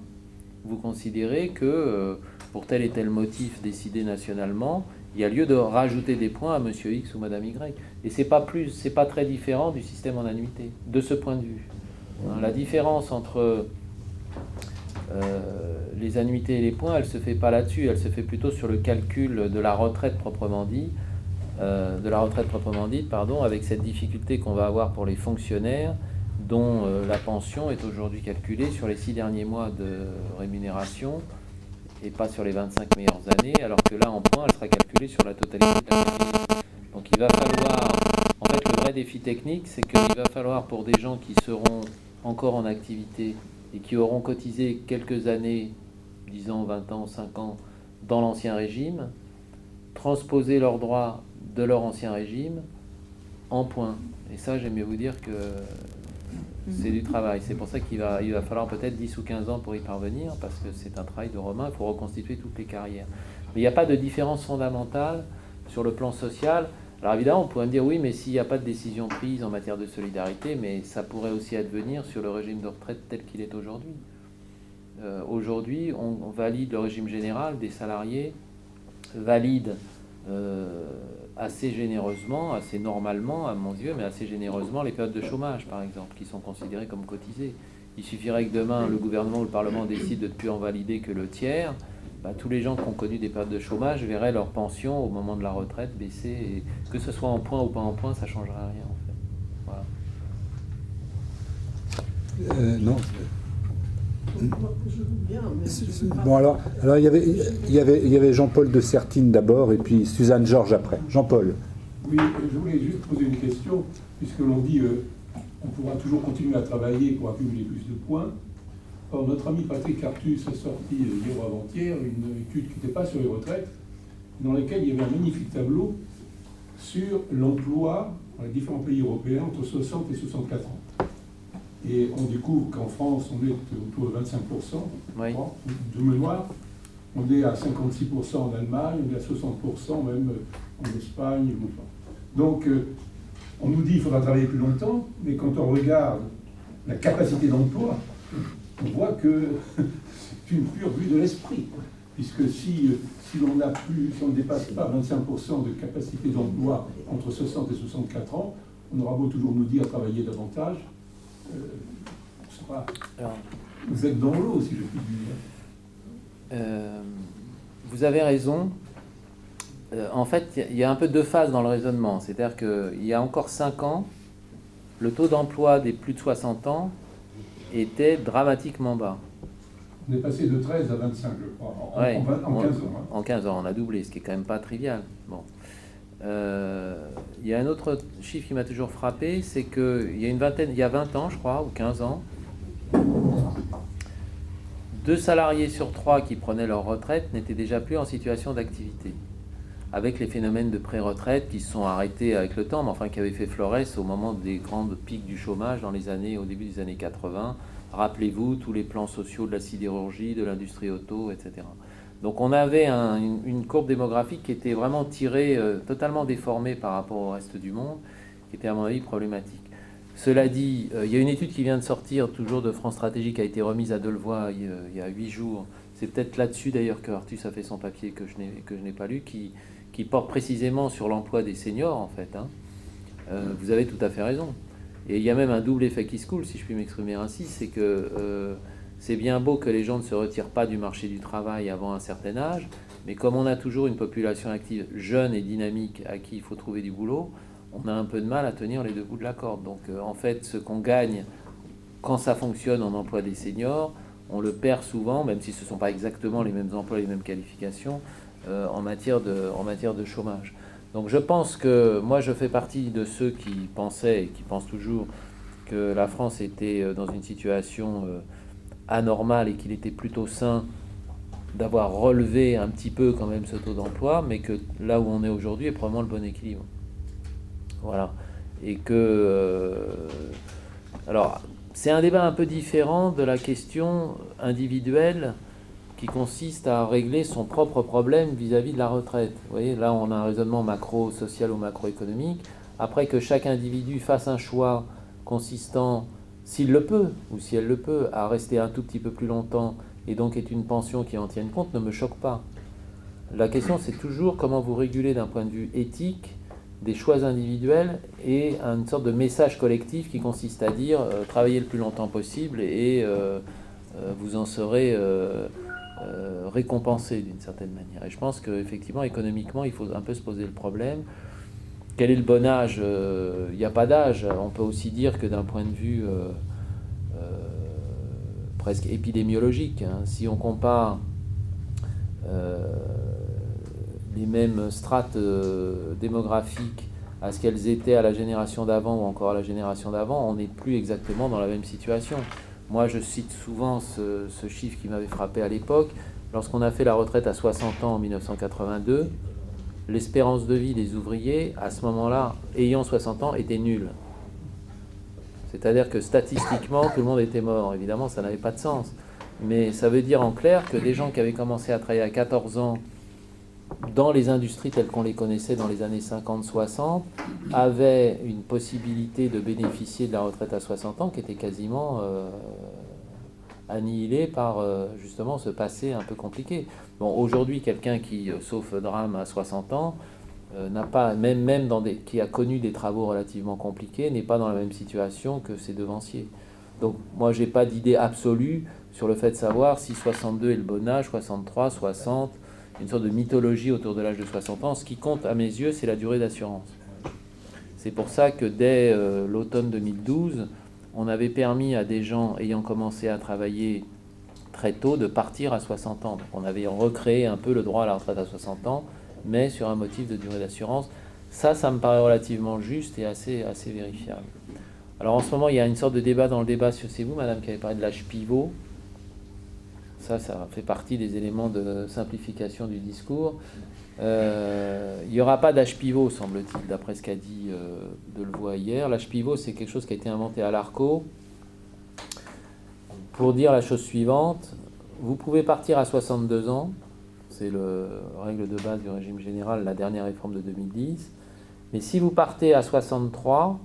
Vous considérez que pour tel et tel motif décidé nationalement, il y a lieu de rajouter des points à monsieur X ou madame Y. Et c'est pas très différent du système en annuité, de ce point de vue. La différence entre les annuités et les points, elle se fait pas là-dessus, elle se fait plutôt sur le calcul de la retraite proprement dite, avec cette difficulté qu'on va avoir pour les fonctionnaires, dont la pension est aujourd'hui calculée sur les 6 derniers mois de rémunération et pas sur les 25 meilleures années, alors que là, en points, elle sera calculée sur la totalité de la carrière. Donc il va falloir... En fait, le vrai défi technique, c'est qu'il va falloir, pour des gens qui seront encore en activité et qui auront cotisé quelques années, 10 ans, 20 ans, 5 ans, dans l'ancien régime, transposer leurs droits de leur ancien régime en points. Et ça, j'aime mieux vous dire que c'est du travail. C'est pour ça qu'il va falloir peut-être 10 ou 15 ans pour y parvenir, parce que c'est un travail de Romain, il faut reconstituer toutes les carrières. Mais il n'y a pas de différence fondamentale sur le plan social. Alors évidemment, on pourrait me dire, oui, mais s'il n'y a pas de décision prise en matière de solidarité, mais ça pourrait aussi advenir sur le régime de retraite tel qu'il est aujourd'hui. Aujourd'hui, on valide le régime général des salariés, valide assez généreusement, assez normalement à mon yeu, mais assez généreusement les périodes de chômage par exemple, qui sont considérées comme cotisées. Il suffirait que demain le gouvernement ou le Parlement décide de ne plus en valider que le tiers, tous les gens qui ont connu des périodes de chômage verraient leur pension au moment de la retraite baisser, et que ce soit en point ou pas en point, ça ne changerait rien en fait. Voilà. Non. Bon alors il y avait Jean-Paul de Sertine d'abord et puis Suzanne Georges après. Jean-Paul. Oui, je voulais juste poser une question, puisque l'on dit on pourra toujours continuer à travailler pour accumuler plus de points. Or, notre ami Patrick Artus a sorti hier ou avant-hier une étude qui n'était pas sur les retraites, dans laquelle il y avait un magnifique tableau sur l'emploi dans les différents pays européens entre 60 et 64 ans. Et on découvre qu'en France, on est autour de 25%, oui. De mémoire. On est à 56% en Allemagne, on est à 60% même en Espagne. Donc, on nous dit qu'il faudra travailler plus longtemps, mais quand on regarde la capacité d'emploi, on voit que c'est une pure vue de l'esprit. Puisque si on ne dépasse pas 25% de capacité d'emploi entre 60 et 64 ans, on aura beau toujours nous dire travailler davantage. Vous êtes dans l'eau, si je puis dire. Vous avez raison. En fait, il y a un peu deux phases dans le raisonnement. C'est-à-dire qu'il y a encore 5 ans, le taux d'emploi des plus de 60 ans était dramatiquement bas. On est passé de 13 à 25, je crois, en 15 ans. Hein. En 15 ans, on a doublé, ce qui est quand même pas trivial. Bon. Il y a un autre chiffre qui m'a toujours frappé, c'est qu'il y a 20 ans, je crois, ou 15 ans, 2 salariés sur 3 qui prenaient leur retraite n'étaient déjà plus en situation d'activité. Avec les phénomènes de pré-retraite qui se sont arrêtés avec le temps, mais enfin qui avaient fait florès au moment des grandes pics du chômage au début des années 80. Rappelez-vous, tous les plans sociaux de la sidérurgie, de l'industrie auto, etc. Donc on avait une courbe démographique qui était vraiment tirée, totalement déformée par rapport au reste du monde, qui était à mon avis problématique. Cela dit, il y a une étude qui vient de sortir, toujours de France Stratégie, qui a été remise à Delevoye il y a 8 jours. c'est peut-être là-dessus d'ailleurs que Artus a fait son papier que je n'ai pas lu, qui porte précisément sur l'emploi des seniors en fait. Hein. Vous avez tout à fait raison. Et il y a même un double effet qui se coule, si je puis m'exprimer ainsi, c'est que c'est bien beau que les gens ne se retirent pas du marché du travail avant un certain âge, mais comme on a toujours une population active jeune et dynamique à qui il faut trouver du boulot, on a un peu de mal à tenir les deux bouts de la corde. Donc en fait, ce qu'on gagne quand ça fonctionne en emploi des seniors, on le perd souvent, même si ce ne sont pas exactement les mêmes emplois, les mêmes qualifications, en matière de chômage. Donc je pense que moi je fais partie de ceux qui pensaient et qui pensent toujours que la France était dans une situation anormale et qu'il était plutôt sain d'avoir relevé un petit peu quand même ce taux d'emploi, mais que là où on est aujourd'hui est probablement le bon équilibre. Voilà. Et que... alors, c'est un débat un peu différent de la question individuelle qui consiste à régler son propre problème vis-à-vis de la retraite. Vous voyez, là, on a un raisonnement macro-social ou macroéconomique. Après que chaque individu fasse un choix consistant, s'il le peut, ou si elle le peut, à rester un tout petit peu plus longtemps, et donc est une pension qui en tienne compte, ne me choque pas. La question, c'est toujours comment vous régulez d'un point de vue éthique des choix individuels et une sorte de message collectif qui consiste à dire travaillez le plus longtemps possible et vous en serez récompensé d'une certaine manière. Et je pense qu'effectivement, économiquement, il faut un peu se poser le problème. Quel est le bon âge ? Il n'y a pas d'âge. On peut aussi dire que d'un point de vue presque épidémiologique, hein, si on compare les mêmes strates démographiques à ce qu'elles étaient à la génération d'avant ou encore à la génération d'avant, on n'est plus exactement dans la même situation. Moi, je cite souvent ce chiffre qui m'avait frappé à l'époque. Lorsqu'on a fait la retraite à 60 ans en 1982, l'espérance de vie des ouvriers, à ce moment-là, ayant 60 ans, était nulle. C'est-à-dire que statistiquement, tout le monde était mort. Évidemment, ça n'avait pas de sens. Mais ça veut dire en clair que des gens qui avaient commencé à travailler à 14 ans dans les industries telles qu'on les connaissait dans les années 50-60, avaient une possibilité de bénéficier de la retraite à 60 ans qui était quasiment annihilée par justement ce passé un peu compliqué. Bon, aujourd'hui, quelqu'un qui, sauf drame, à 60 ans, n'a pas, même qui a connu des travaux relativement compliqués, n'est pas dans la même situation que ses devanciers. Donc moi, j'ai pas d'idée absolue sur le fait de savoir si 62 est le bon âge, 63, 60, une sorte de mythologie autour de l'âge de 60 ans. Ce qui compte à mes yeux, c'est la durée d'assurance. C'est pour ça que dès l'automne 2012, on avait permis à des gens ayant commencé à travailler très tôt de partir à 60 ans. Donc on avait recréé un peu le droit à la retraite à 60 ans, mais sur un motif de durée d'assurance. Ça me paraît relativement juste et assez vérifiable. Alors en ce moment, il y a une sorte de débat dans le débat sur... C'est vous, madame, qui avez parlé de l'âge pivot. Ça fait partie des éléments de simplification du discours. Il n'y aura pas d'âge pivot, semble-t-il, d'après ce qu'a dit Delevoye hier. L'âge pivot, c'est quelque chose qui a été inventé à l'ARCO pour dire la chose suivante. Vous pouvez partir à 62 ans, c'est la règle de base du régime général, la dernière réforme de 2010. Mais si vous partez à 63,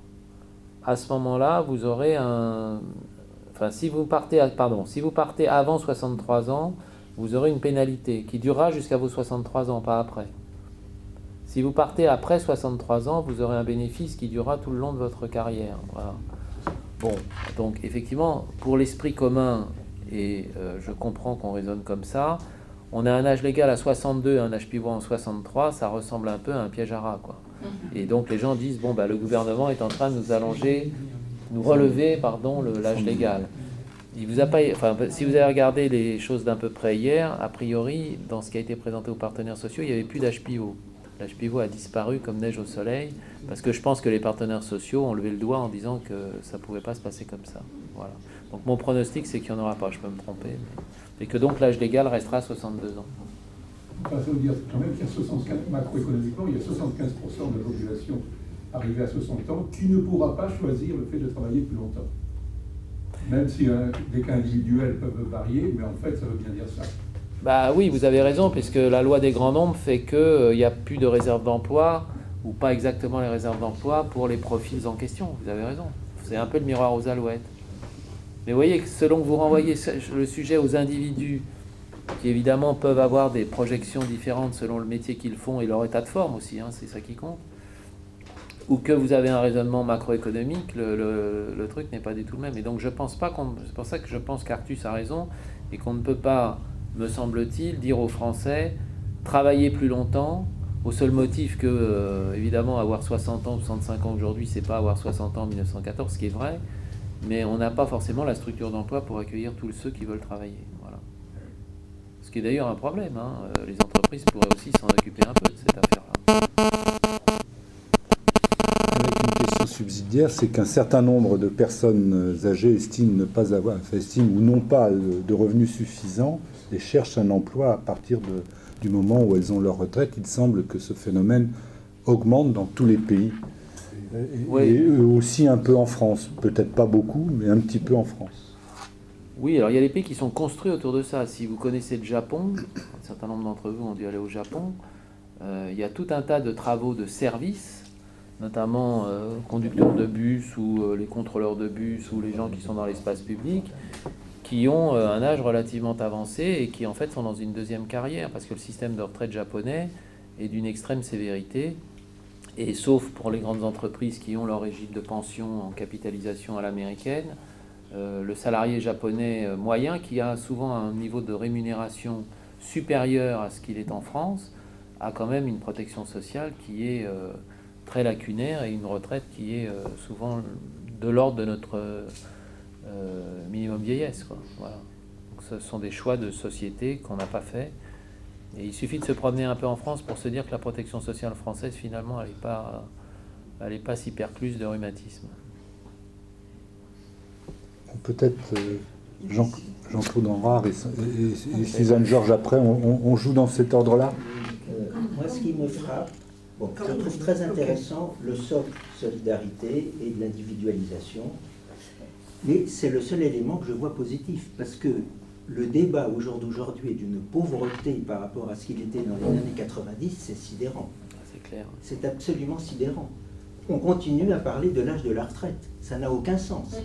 à ce moment-là, vous aurez un... Enfin, si vous partez avant 63 ans, vous aurez une pénalité qui durera jusqu'à vos 63 ans, pas après. Si vous partez après 63 ans, vous aurez un bénéfice qui durera tout le long de votre carrière. Voilà. Bon, donc effectivement, pour l'esprit commun, et je comprends qu'on raisonne comme ça, on a un âge légal à 62 et un âge pivot en 63, ça ressemble un peu à un piège à rats, quoi. Et donc les gens disent, bon, le gouvernement est en train de nous relever l'âge légal. Il vous a pas, si vous avez regardé les choses d'un peu près hier, a priori, dans ce qui a été présenté aux partenaires sociaux, il n'y avait plus d'âge pivot. L'âge pivot a disparu comme neige au soleil, parce que je pense que les partenaires sociaux ont levé le doigt en disant que ça ne pouvait pas se passer comme ça. Voilà. Donc mon pronostic, c'est qu'il n'y en aura pas, je peux me tromper, et que donc l'âge légal restera 62 ans. Enfin, ça veut dire quand même qu'il y a 75, macroéconomiquement, il y a 75% de la population arrivée à 60 ans qui ne pourra pas choisir le fait de travailler plus longtemps. Même si des cas individuels peuvent varier, mais en fait, ça veut bien dire ça. Bah oui, vous avez raison, puisque la loi des grands nombres fait qu'il n'y a plus de réserve d'emploi, ou pas exactement les réserves d'emploi, pour les profils en question. Vous avez raison. C'est un peu le miroir aux alouettes. Mais vous voyez que selon que vous renvoyez le sujet aux individus qui évidemment peuvent avoir des projections différentes selon le métier qu'ils font et leur état de forme aussi, hein, c'est ça qui compte, ou que vous avez un raisonnement macroéconomique, le truc n'est pas du tout le même. Et donc je pense pas c'est pour ça que je pense qu'Artus a raison et qu'on ne peut pas, me semble-t-il, dire aux Français travailler plus longtemps au seul motif que évidemment avoir 60 ans, 65 ans aujourd'hui, c'est pas avoir 60 ans en 1914, ce qui est vrai, mais on n'a pas forcément la structure d'emploi pour accueillir tous ceux qui veulent travailler. Voilà. Ce qui est d'ailleurs un problème, hein. Les entreprises pourraient aussi s'en occuper un peu de cette affaire-là. Avec une question subsidiaire, c'est qu'un certain nombre de personnes âgées estiment ou n'ont pas de revenus suffisants et cherchent un emploi à partir du moment où elles ont leur retraite. Il semble que ce phénomène augmente dans tous les pays. Et aussi un peu en France. Peut-être pas beaucoup, mais un petit peu en France. Oui, alors il y a des pays qui sont construits autour de ça. Si vous connaissez le Japon, un certain nombre d'entre vous ont dû aller au Japon, il y a tout un tas de travaux de service, notamment conducteurs de bus ou les contrôleurs de bus ou les gens qui sont dans l'espace public, qui ont un âge relativement avancé et qui en fait sont dans une deuxième carrière, parce que le système de retraite japonais est d'une extrême sévérité, et sauf pour les grandes entreprises qui ont leur régime de pension en capitalisation à l'américaine, le salarié japonais moyen, qui a souvent un niveau de rémunération supérieur à ce qu'il est en France, a quand même une protection sociale qui est très lacunaire et une retraite qui est souvent de l'ordre de notre minimum vieillesse, quoi. Voilà. Donc, ce sont des choix de société qu'on n'a pas fait. Et il suffit de se promener un peu en France pour se dire que la protection sociale française, finalement, elle n'est pas si percluse de rhumatisme. Peut-être Jean-Claude Henrard et Suzanne Georges après, on joue dans cet ordre-là. Moi, ce qui me frappe, je trouve très intéressant le socle solidarité et de l'individualisation, mais c'est le seul élément que je vois positif, parce que le débat au jour d'aujourd'hui est d'une pauvreté par rapport à ce qu'il était dans les années 90, c'est sidérant. C'est clair. C'est absolument sidérant. On continue à parler de l'âge de la retraite, ça n'a aucun sens.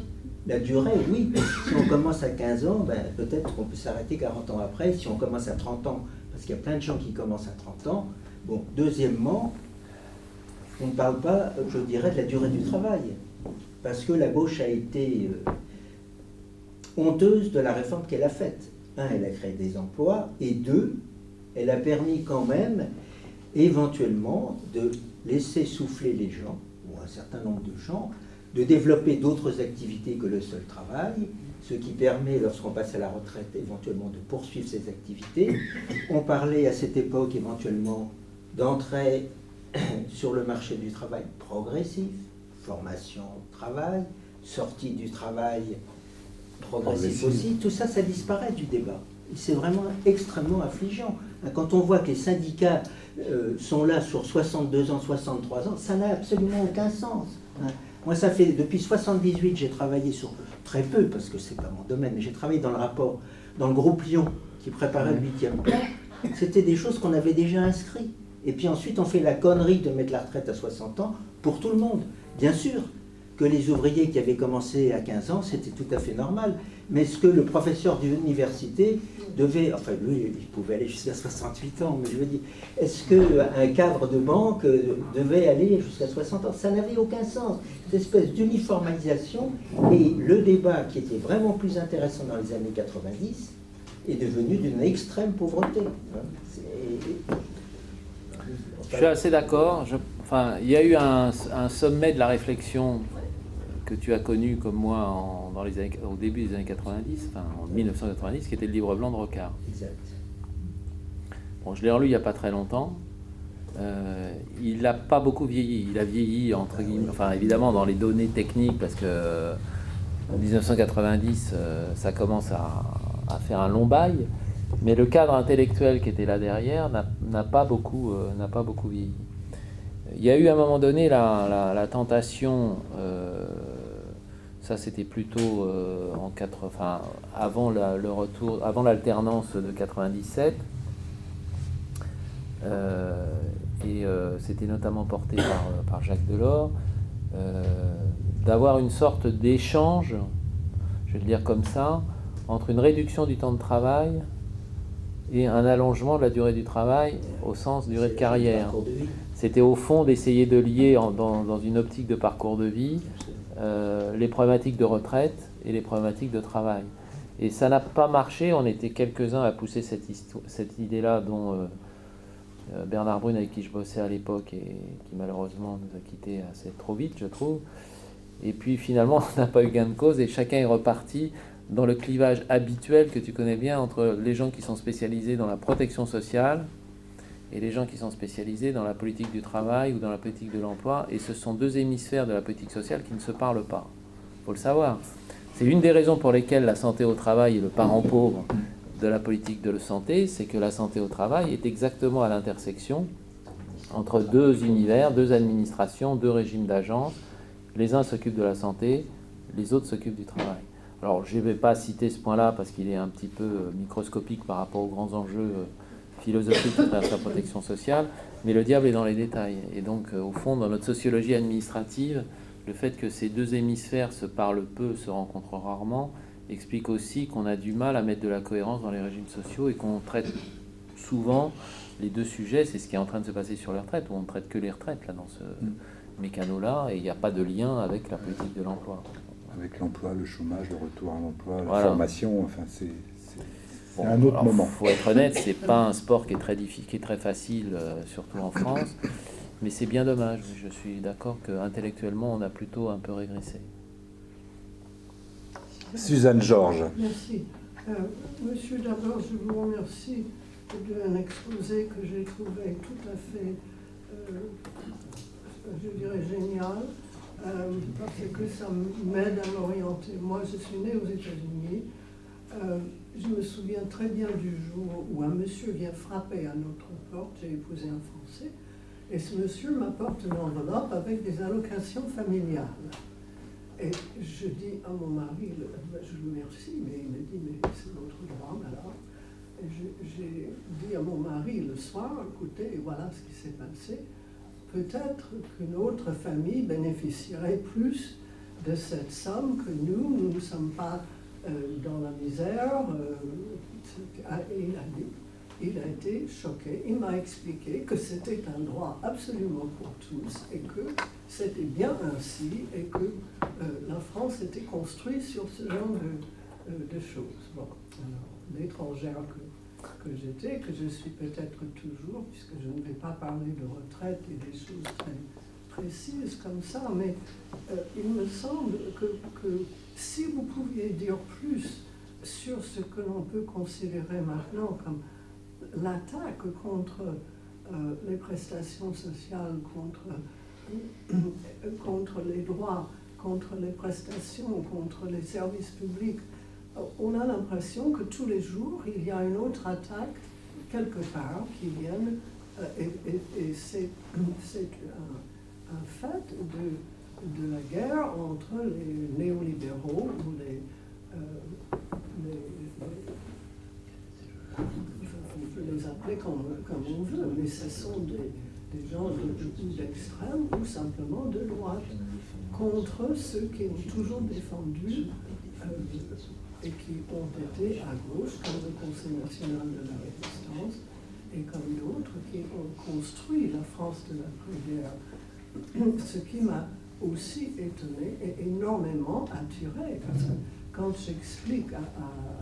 La durée, oui, si on commence à 15 ans, peut-être qu'on peut s'arrêter 40 ans après. Si on commence à 30 ans, parce qu'il y a plein de gens qui commencent à 30 ans. Bon, deuxièmement, on ne parle pas, je dirais, de la durée du travail, parce que la gauche a été honteuse de la réforme qu'elle a faite. Un, elle a créé des emplois, et deux, elle a permis quand même, éventuellement, de laisser souffler les gens, ou un certain nombre de gens, de développer d'autres activités que le seul travail, ce qui permet, lorsqu'on passe à la retraite, éventuellement de poursuivre ces activités. On parlait à cette époque éventuellement d'entrée sur le marché du travail progressif, formation, travail, sortie du travail progressif aussi. Tout ça, ça disparaît du débat. C'est vraiment extrêmement affligeant. Quand on voit que les syndicats sont là sur 62 ans, 63 ans, ça n'a absolument aucun sens. Moi, ça fait depuis 78, j'ai travaillé sur très peu, parce que c'est pas mon domaine, mais j'ai travaillé dans le rapport, dans le groupe Lyon, qui préparait le 8e plan. C'était des choses qu'on avait déjà inscrites. Et puis ensuite, on fait la connerie de mettre la retraite à 60 ans pour tout le monde. Bien sûr que les ouvriers qui avaient commencé à 15 ans, c'était tout à fait normal. Mais est-ce que le professeur d'université devait, enfin lui, il pouvait aller jusqu'à 68 ans, mais je veux dire, est-ce qu'un cadre de banque devait aller jusqu'à 60 ans? Ça n'avait aucun sens. Cette espèce d'uniformisation, et le débat qui était vraiment plus intéressant dans les années 90 est devenu d'une extrême pauvreté. Je suis assez d'accord. Il y a eu un sommet de la réflexion que tu as connu comme moi au début des années 90, en 1990, qui était le livre blanc de Rocard. Exact. Bon, je l'ai relu il n'y a pas très longtemps. Il n'a pas beaucoup vieilli. Il a vieilli, entre guillemets, évidemment dans les données techniques, parce que en 1990, ça commence à faire un long bail. Mais le cadre intellectuel qui était là derrière n'a pas beaucoup vieilli. Il y a eu à un moment donné la tentation, ça c'était plutôt avant le retour, avant l'alternance de 97, c'était notamment porté par Jacques Delors, d'avoir une sorte d'échange, je vais le dire comme ça, entre une réduction du temps de travail et un allongement de la durée du travail au sens durée de carrière. Parcours de vie. C'était au fond d'essayer de lier dans une optique de parcours de vie les problématiques de retraite et les problématiques de travail. Et ça n'a pas marché, on était quelques-uns à pousser cette idée-là, dont Bernard Brune, avec qui je bossais à l'époque et qui malheureusement nous a quittés assez trop vite, je trouve. Et puis finalement, on n'a pas eu gain de cause et chacun est reparti dans le clivage habituel que tu connais bien entre les gens qui sont spécialisés dans la protection sociale et les gens qui sont spécialisés dans la politique du travail ou dans la politique de l'emploi. Et ce sont deux hémisphères de la politique sociale qui ne se parlent pas. Il faut le savoir. C'est une des raisons pour lesquelles la santé au travail est le parent pauvre de la politique de la santé, c'est que la santé au travail est exactement à l'intersection entre deux univers, deux administrations, deux régimes d'agence. Les uns s'occupent de la santé, les autres s'occupent du travail. Alors, je ne vais pas citer ce point-là parce qu'il est un petit peu microscopique par rapport aux grands enjeux philosophiques qui traversent la protection sociale, mais le diable est dans les détails. Et donc, au fond, dans notre sociologie administrative, le fait que ces deux hémisphères se parlent peu, se rencontrent rarement, explique aussi qu'on a du mal à mettre de la cohérence dans les régimes sociaux et qu'on traite souvent les deux sujets. C'est ce qui est en train de se passer sur les retraites, où on ne traite que les retraites là, dans ce mécano-là, et il n'y a pas de lien avec la politique de l'emploi. Avec l'emploi, le chômage, le retour à l'emploi, la Voilà. formation, enfin c'est Bon, un autre moment. Il faut être honnête, c'est pas un sport qui est très difficile, qui est très facile, surtout en France, mais c'est bien dommage. Je suis d'accord qu'intellectuellement, on a plutôt un peu régressé. Suzanne Georges. Merci. Monsieur, d'abord, je vous remercie d'un exposé que j'ai trouvé tout à fait, je dirais, génial, parce que ça m'aide à m'orienter. Moi, je suis née aux États-Unis. Je me souviens très bien du jour où un monsieur vient frapper à notre porte. J'ai épousé un Français. Et ce monsieur m'apporte une enveloppe avec des allocations familiales. Et je dis à mon mari, je le remercie, mais il me dit, mais c'est votre droit, madame. Et j'ai dit à mon mari le soir, écoutez, voilà ce qui s'est passé. Peut-être qu'une autre famille bénéficierait plus de cette somme que nous. Nous ne sommes pas dans la misère. Et il a été choqué. Il m'a expliqué que c'était un droit absolument pour tous et que c'était bien ainsi et que la France était construite sur ce genre de choses. Bon, alors, l'étrangère que j'étais, que je suis peut-être toujours, puisque je ne vais pas parler de retraite et des choses très précises comme ça, mais il me semble que si vous pouviez dire plus sur ce que l'on peut considérer maintenant comme l'attaque contre les prestations sociales, contre les droits, contre les prestations, contre les services publics, on a l'impression que tous les jours, il y a une autre attaque quelque part qui vient, et c'est un fait de la guerre entre les néolibéraux ou on peut les appeler comme on veut, mais ce sont des gens d'extrême ou simplement de droite, contre ceux qui ont toujours défendu et qui ont été à gauche, comme le Conseil national de la résistance, et comme d'autres qui ont construit la France de l'après-guerre. Ce qui m'a aussi étonné et énormément attiré, parce que quand j'explique à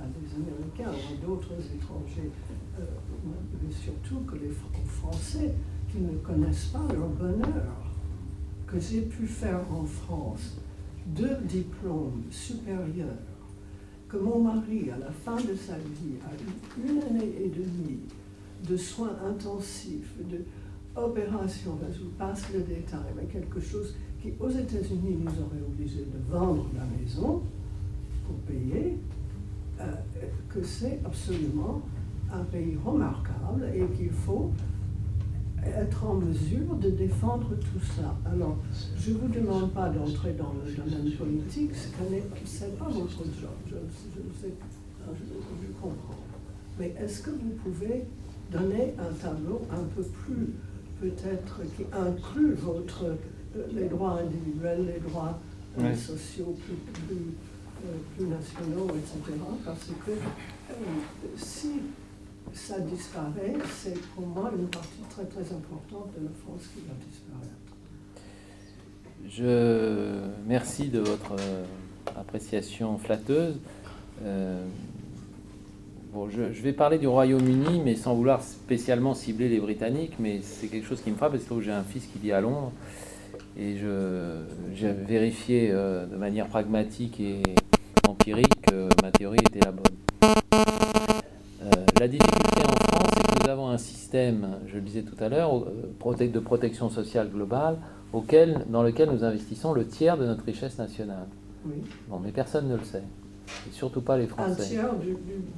des Américains ou à d'autres étrangers, mais surtout que les Français qui ne connaissent pas leur bonheur, que j'ai pu faire en France 2 diplômes supérieurs, que mon mari, à la fin de sa vie, a eu 1 année et demie de soins intensifs, d'opérations, je vous passe le détail, mais quelque chose qui, aux États-Unis, nous aurait obligés de vendre la maison pour payer, que c'est absolument un pays remarquable et qu'il faut être en mesure de défendre tout ça. Alors, je ne vous demande pas d'entrer dans le domaine politique, ce n'est pas votre job, je comprends. Mais est-ce que vous pouvez donner un tableau un peu plus, peut-être, qui inclut les droits individuels, les droits sociaux plus nationaux, etc. Parce que si ça disparaît, c'est pour moi une partie très très importante de la France qui va disparaître. Merci de votre appréciation flatteuse. Bon, je vais parler du Royaume-Uni, mais sans vouloir spécialement cibler les Britanniques, mais c'est quelque chose qui me frappe, parce que j'ai un fils qui vit à Londres, et j'ai vérifié de manière pragmatique et empirique que ma théorie était la bonne. La difficulté en France, c'est que nous avons un système, je le disais tout à l'heure, de protection sociale globale, dans lequel nous investissons le tiers de notre richesse nationale. Oui. Bon, mais personne ne le sait. Et surtout pas les Français. Un tiers du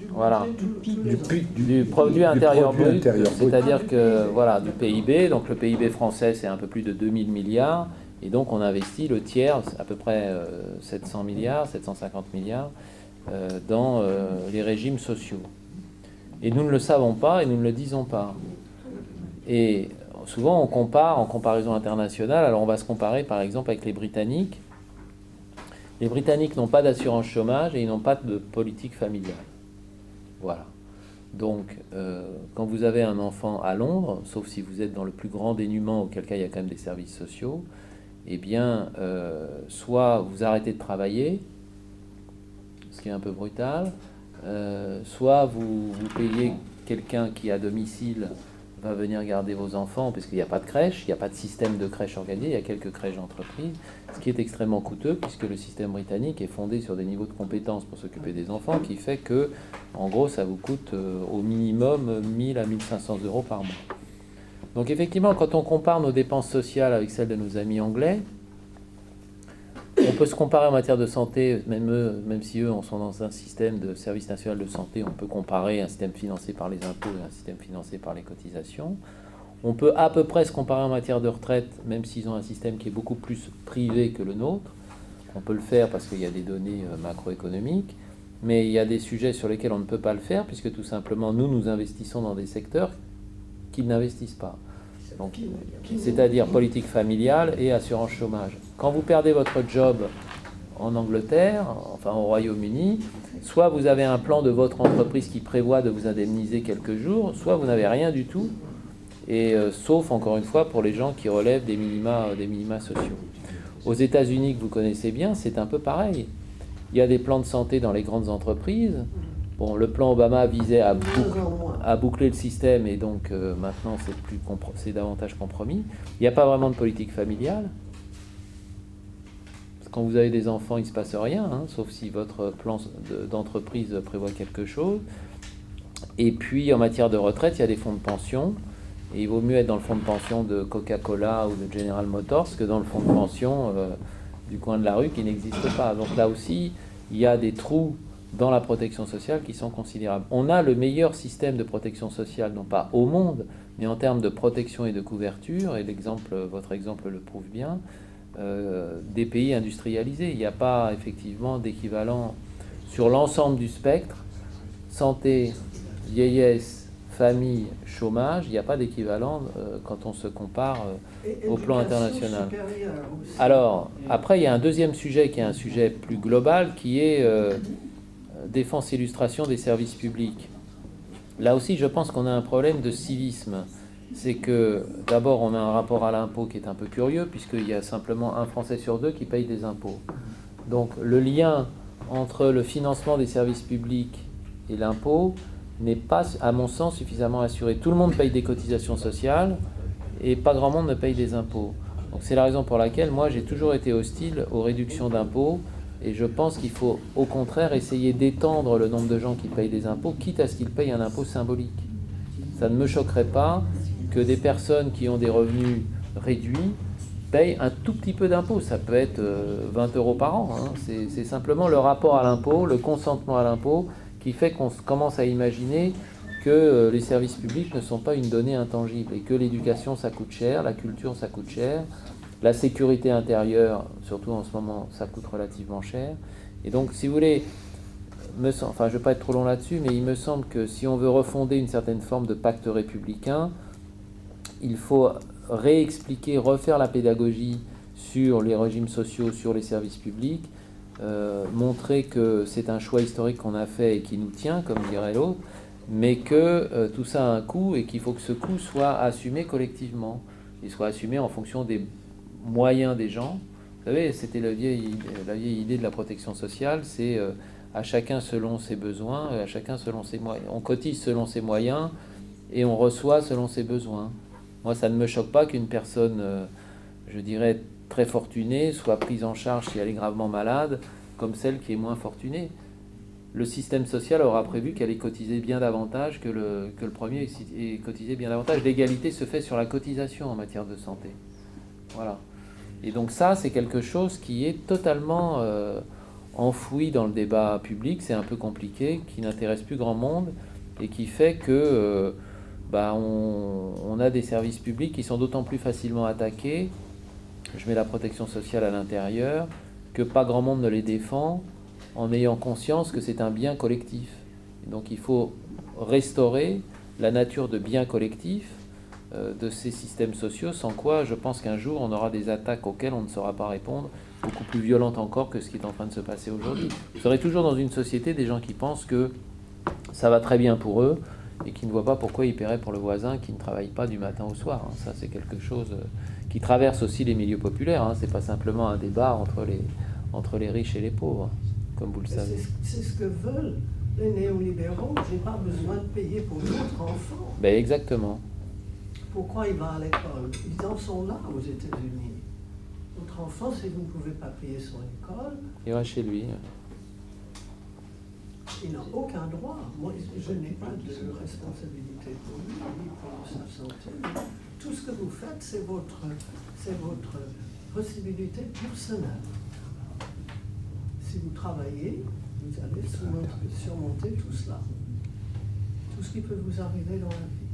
Voilà. budget Du produit intérieur brut, brut. c'est-à-dire que voilà, du PIB, donc le PIB français c'est un peu plus de 2000 milliards, et donc on investit le tiers, à peu près 700 milliards, 750 milliards, dans les régimes sociaux. Et nous ne le savons pas et nous ne le disons pas. Et souvent on compare en comparaison internationale, alors on va se comparer par exemple avec les Britanniques. Les Britanniques n'ont pas d'assurance chômage et ils n'ont pas de politique familiale. Voilà. Donc, quand vous avez un enfant à Londres, sauf si vous êtes dans le plus grand dénuement, auquel cas il y a quand même des services sociaux, eh bien, soit vous arrêtez de travailler, ce qui est un peu brutal, soit vous payez quelqu'un qui, à domicile, va venir garder vos enfants, parce qu'il n'y a pas de crèche, il n'y a pas de système de crèche organisé, il y a quelques crèches d'entreprise, ce qui est extrêmement coûteux, puisque le système britannique est fondé sur des niveaux de compétences pour s'occuper des enfants, qui fait que, en gros, ça vous coûte au minimum 1000 à 1500 euros par mois. Donc effectivement, quand on compare nos dépenses sociales avec celles de nos amis anglais, on peut se comparer en matière de santé, même si eux sont dans un système de service national de santé, on peut comparer un système financé par les impôts et un système financé par les cotisations. On peut à peu près se comparer en matière de retraite, même s'ils ont un système qui est beaucoup plus privé que le nôtre. On peut le faire parce qu'il y a des données macroéconomiques, mais il y a des sujets sur lesquels on ne peut pas le faire, puisque tout simplement nous investissons dans des secteurs qu'ils n'investissent pas. Donc, c'est-à-dire politique familiale et assurance chômage. Quand vous perdez votre job en Angleterre, enfin au Royaume-Uni, soit vous avez un plan de votre entreprise qui prévoit de vous indemniser quelques jours, soit vous n'avez rien du tout, et sauf encore une fois pour les gens qui relèvent des minima sociaux. Aux États-Unis, que vous connaissez bien, c'est un peu pareil. Il y a des plans de santé dans les grandes entreprises. Bon, le plan Obama visait à boucler le système, et donc maintenant c'est davantage compromis. Il n'y a pas vraiment de politique familiale. Parce que quand vous avez des enfants, il ne se passe rien, sauf si votre plan d'entreprise prévoit quelque chose. Et puis en matière de retraite, il y a des fonds de pension. Et il vaut mieux être dans le fonds de pension de Coca-Cola ou de General Motors que dans le fonds de pension du coin de la rue qui n'existe pas. Donc là aussi, il y a des trous dans la protection sociale qui sont considérables. On a le meilleur système de protection sociale, non pas au monde, mais en termes de protection et de couverture, et votre exemple le prouve bien, des pays industrialisés. Il n'y a pas effectivement d'équivalent sur l'ensemble du spectre, santé, vieillesse, famille, chômage, il n'y a pas d'équivalent quand on se compare au plan international. Alors, après, il y a un deuxième sujet qui est un sujet plus global, qui est défense et illustration des services publics. Là aussi, je pense qu'on a un problème de civisme. C'est que, d'abord, on a un rapport à l'impôt qui est un peu curieux, puisqu'il y a simplement un Français sur deux qui paye des impôts. Donc, le lien entre le financement des services publics et l'impôt n'est pas, à mon sens, suffisamment assuré. Tout le monde paye des cotisations sociales, et pas grand monde ne paye des impôts. Donc, c'est la raison pour laquelle, moi, j'ai toujours été hostile aux réductions d'impôts. Et je pense qu'il faut, au contraire, essayer d'étendre le nombre de gens qui payent des impôts, quitte à ce qu'ils payent un impôt symbolique. Ça ne me choquerait pas que des personnes qui ont des revenus réduits payent un tout petit peu d'impôts. Ça peut être 20 euros par an. C'est simplement le rapport à l'impôt, le consentement à l'impôt, qui fait qu'on commence à imaginer que les services publics ne sont pas une donnée intangible, et que l'éducation, ça coûte cher, la culture, ça coûte cher. La sécurité intérieure, surtout en ce moment, ça coûte relativement cher. Et donc, si vous voulez, je ne vais pas être trop long là-dessus, mais il me semble que si on veut refonder une certaine forme de pacte républicain, il faut réexpliquer, refaire la pédagogie sur les régimes sociaux, sur les services publics, montrer que c'est un choix historique qu'on a fait et qui nous tient, comme dirait l'autre, mais que tout ça a un coût et qu'il faut que ce coût soit assumé collectivement. Il soit assumé en fonction des moyens des gens. Vous savez, c'était la vieille idée de la protection sociale, c'est à chacun selon ses besoins, à chacun selon ses moyens. On cotise selon ses moyens et on reçoit selon ses besoins. Moi, ça ne me choque pas qu'une personne, je dirais, très fortunée soit prise en charge si elle est gravement malade, comme celle qui est moins fortunée. Le système social aura prévu qu'elle ait cotisé bien davantage que le premier ait cotisé bien davantage. L'égalité se fait sur la cotisation en matière de santé. Voilà. Et donc ça, c'est quelque chose qui est totalement enfoui dans le débat public, c'est un peu compliqué, qui n'intéresse plus grand monde et qui fait que on a des services publics qui sont d'autant plus facilement attaqués, je mets la protection sociale à l'intérieur, que pas grand monde ne les défend en ayant conscience que c'est un bien collectif. Et donc il faut restaurer la nature de bien collectif de ces systèmes sociaux, sans quoi je pense qu'un jour on aura des attaques auxquelles on ne saura pas répondre, beaucoup plus violentes encore que ce qui est en train de se passer aujourd'hui. Vous aurez toujours dans une société des gens qui pensent que ça va très bien pour eux et qui ne voient pas pourquoi ils paieraient pour le voisin qui ne travaille pas du matin au soir. Ça, c'est quelque chose qui traverse aussi les milieux populaires. C'est pas simplement un débat entre les riches et les pauvres, comme vous le savez. C'est ce que veulent les néolibéraux. J'ai pas besoin de payer pour notre enfant. Ben exactement. Pourquoi il va à l'école? Ils en sont là aux États-Unis. Votre enfant, si vous ne pouvez pas payer son école, Il va chez lui. il n'a aucun droit. Moi, je n'ai pas de responsabilité pour lui, ni pour sa santé. Tout ce que vous faites, c'est votre possibilité personnelle. Si vous travaillez, vous allez surmonter tout cela. Tout ce qui peut vous arriver dans la vie.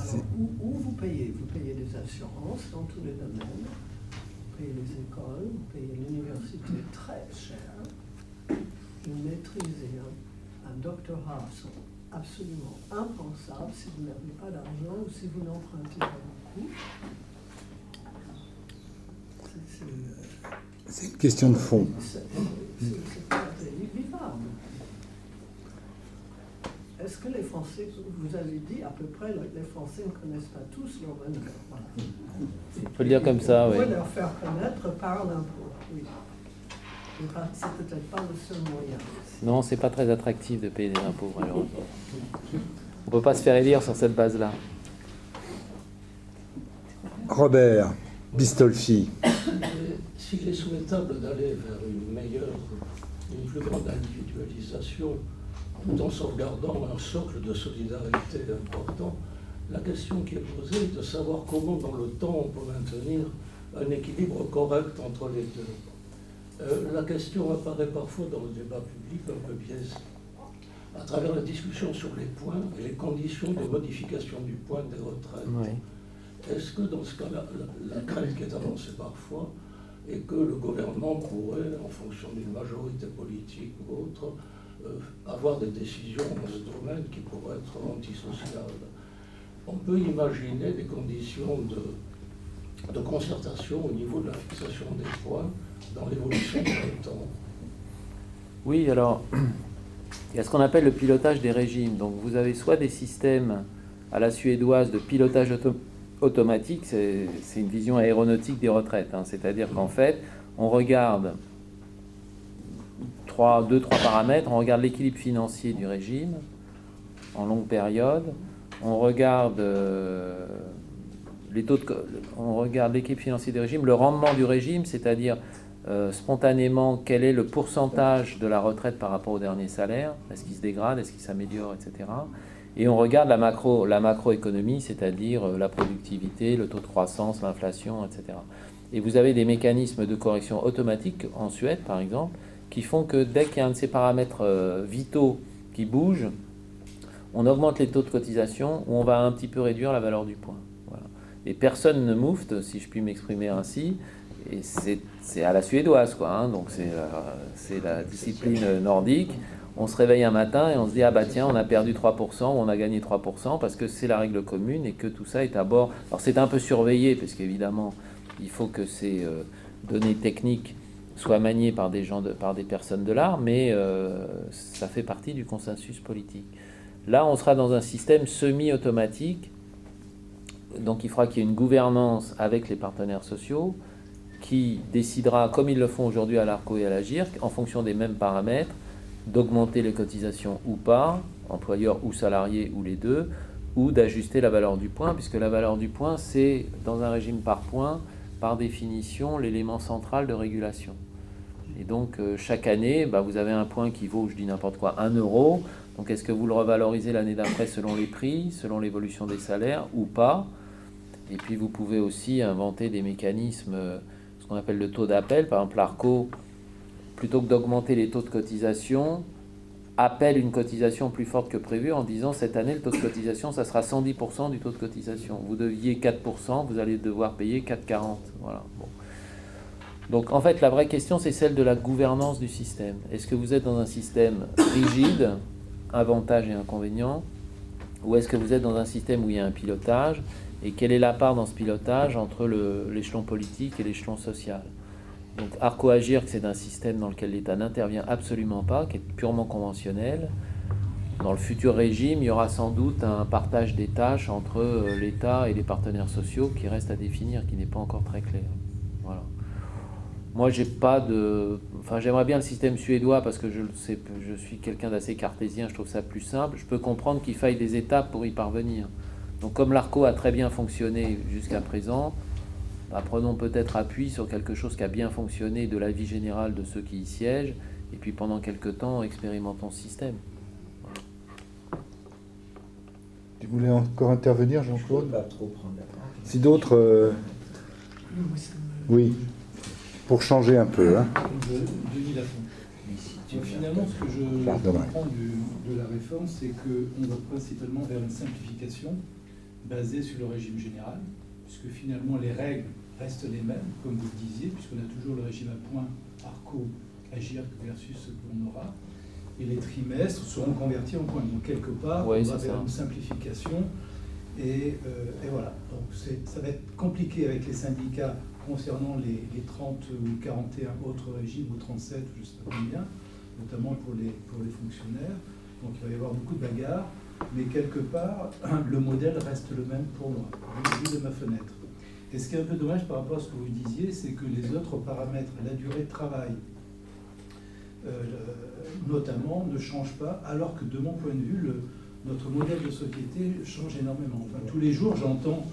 Alors, où vous payez? Vous payez des assurances dans tous les domaines, vous payez les écoles, vous payez l'université très cher. Une maîtrise et un doctorat sont absolument impensables si vous n'avez pas d'argent ou si vous n'empruntez pas beaucoup. C'est une question de fond. C'est pas vivable. Est-ce que les Français, vous avez dit à peu près, les Français ne connaissent pas tous leur valeur. Voilà. On peut le dire comme ça, Vous oui. pouvez leur faire connaître par l'impôt, oui. C'est peut-être pas le seul moyen. Non, c'est pas très attractif de payer des impôts, malheureusement. On peut pas se faire élire sur cette base-là. Robert Bistolfi. S'il est souhaitable d'aller vers une plus grande individualisation, tout en sauvegardant un socle de solidarité important, la question qui est posée est de savoir comment dans le temps on peut maintenir un équilibre correct entre les deux. La question apparaît parfois dans le débat public un peu biaisée. À travers la discussion sur les points et les conditions de modification du point des retraites, Oui. est-ce que dans ce cas-là, la crainte qui est avancée parfois est que le gouvernement pourrait, en fonction d'une majorité politique ou autre, avoir des décisions dans ce domaine qui pourraient être antisociales? On peut imaginer des conditions de concertation au niveau de la fixation des points dans l'évolution du temps. Oui, alors, il y a ce qu'on appelle le pilotage des régimes. Donc, vous avez soit des systèmes à la suédoise de pilotage automatique, c'est une vision aéronautique des retraites. C'est-à-dire qu'en fait, on regarde deux, trois paramètres. On regarde l'équilibre financier du régime en longue période. On regarde on regarde l'équilibre financier du régime, le rendement du régime, c'est-à-dire spontanément quel est le pourcentage de la retraite par rapport au dernier salaire, est-ce qu'il se dégrade, est-ce qu'il s'améliore, etc. Et on regarde la macroéconomie, c'est-à-dire la productivité, le taux de croissance, l'inflation, etc. Et vous avez des mécanismes de correction automatique en Suède, par exemple, qui font que dès qu'il y a un de ces paramètres vitaux qui bouge, on augmente les taux de cotisation ou on va un petit peu réduire la valeur du point. Voilà. Et personne ne moufte, si je puis m'exprimer ainsi, et c'est à la suédoise, quoi. Donc c'est la discipline nordique. On se réveille un matin et on se dit « Ah bah tiens, on a perdu 3% ou on a gagné 3% » parce que c'est la règle commune et que tout ça est à bord. Alors c'est un peu surveillé parce qu'évidemment, il faut que ces données techniques soit manié par par des personnes de l'art, mais ça fait partie du consensus politique. Là, on sera dans un système semi-automatique, donc il faudra qu'il y ait une gouvernance avec les partenaires sociaux qui décidera, comme ils le font aujourd'hui à l'ARCO et à la GIRC, en fonction des mêmes paramètres, d'augmenter les cotisations ou pas, employeurs ou salariés ou les deux, ou d'ajuster la valeur du point, puisque la valeur du point, c'est, dans un régime par point, par définition, l'élément central de régulation. Et donc, chaque année, vous avez un point qui vaut, je dis n'importe quoi, 1 euro. Donc, est-ce que vous le revalorisez l'année d'après selon les prix, selon l'évolution des salaires ou pas? Et puis, vous pouvez aussi inventer des mécanismes, ce qu'on appelle le taux d'appel. Par exemple, l'ARCO, plutôt que d'augmenter les taux de cotisation, appelle une cotisation plus forte que prévu en disant cette année, le taux de cotisation, ça sera 110% du taux de cotisation. Vous deviez 4%, vous allez devoir payer 4,40. Voilà. Bon. Donc en fait, la vraie question, c'est celle de la gouvernance du système. Est-ce que vous êtes dans un système rigide, avantages et inconvénients, ou est-ce que vous êtes dans un système où il y a un pilotage, et quelle est la part dans ce pilotage entre l'échelon politique et l'échelon social? Donc ARCO Agir, c'est un système dans lequel l'État n'intervient absolument pas, qui est purement conventionnel. Dans le futur régime, il y aura sans doute un partage des tâches entre l'État et les partenaires sociaux qui reste à définir, qui n'est pas encore très clair. Voilà. Moi, j'aimerais bien le système suédois parce que je suis quelqu'un d'assez cartésien, je trouve ça plus simple. Je peux comprendre qu'il faille des étapes pour y parvenir. Donc comme l'ARCO a très bien fonctionné jusqu'à présent, prenons peut-être appui sur quelque chose qui a bien fonctionné de la vie générale de ceux qui y siègent, et puis pendant quelque temps, expérimentons ce système. Voilà. Tu voulais encore intervenir, Jean-Claude? Je ne peux pas trop prendre la parole. Si d'autres... Oui, pour changer un peu. Hein. Denis Lafont. Donc, finalement, ce que je comprends de la réforme, c'est qu'on va principalement vers une simplification basée sur le régime général, puisque finalement les règles restent les mêmes, comme vous le disiez, puisqu'on a toujours le régime à points, ARCO, Agir versus ce qu'on aura, et les trimestres seront convertis en points. Donc quelque part, on va vers une simplification, et voilà. Donc ça va être compliqué avec les syndicats concernant les 30 ou 41 autres régimes, ou 37, je ne sais pas combien, notamment pour les fonctionnaires. Donc il va y avoir beaucoup de bagarres. Mais quelque part, le modèle reste le même pour moi, vu de ma fenêtre. Et ce qui est un peu dommage par rapport à ce que vous disiez, c'est que les autres paramètres, la durée de travail, notamment, ne changent pas, alors que de mon point de vue, notre modèle de société change énormément. Enfin, tous les jours, j'entends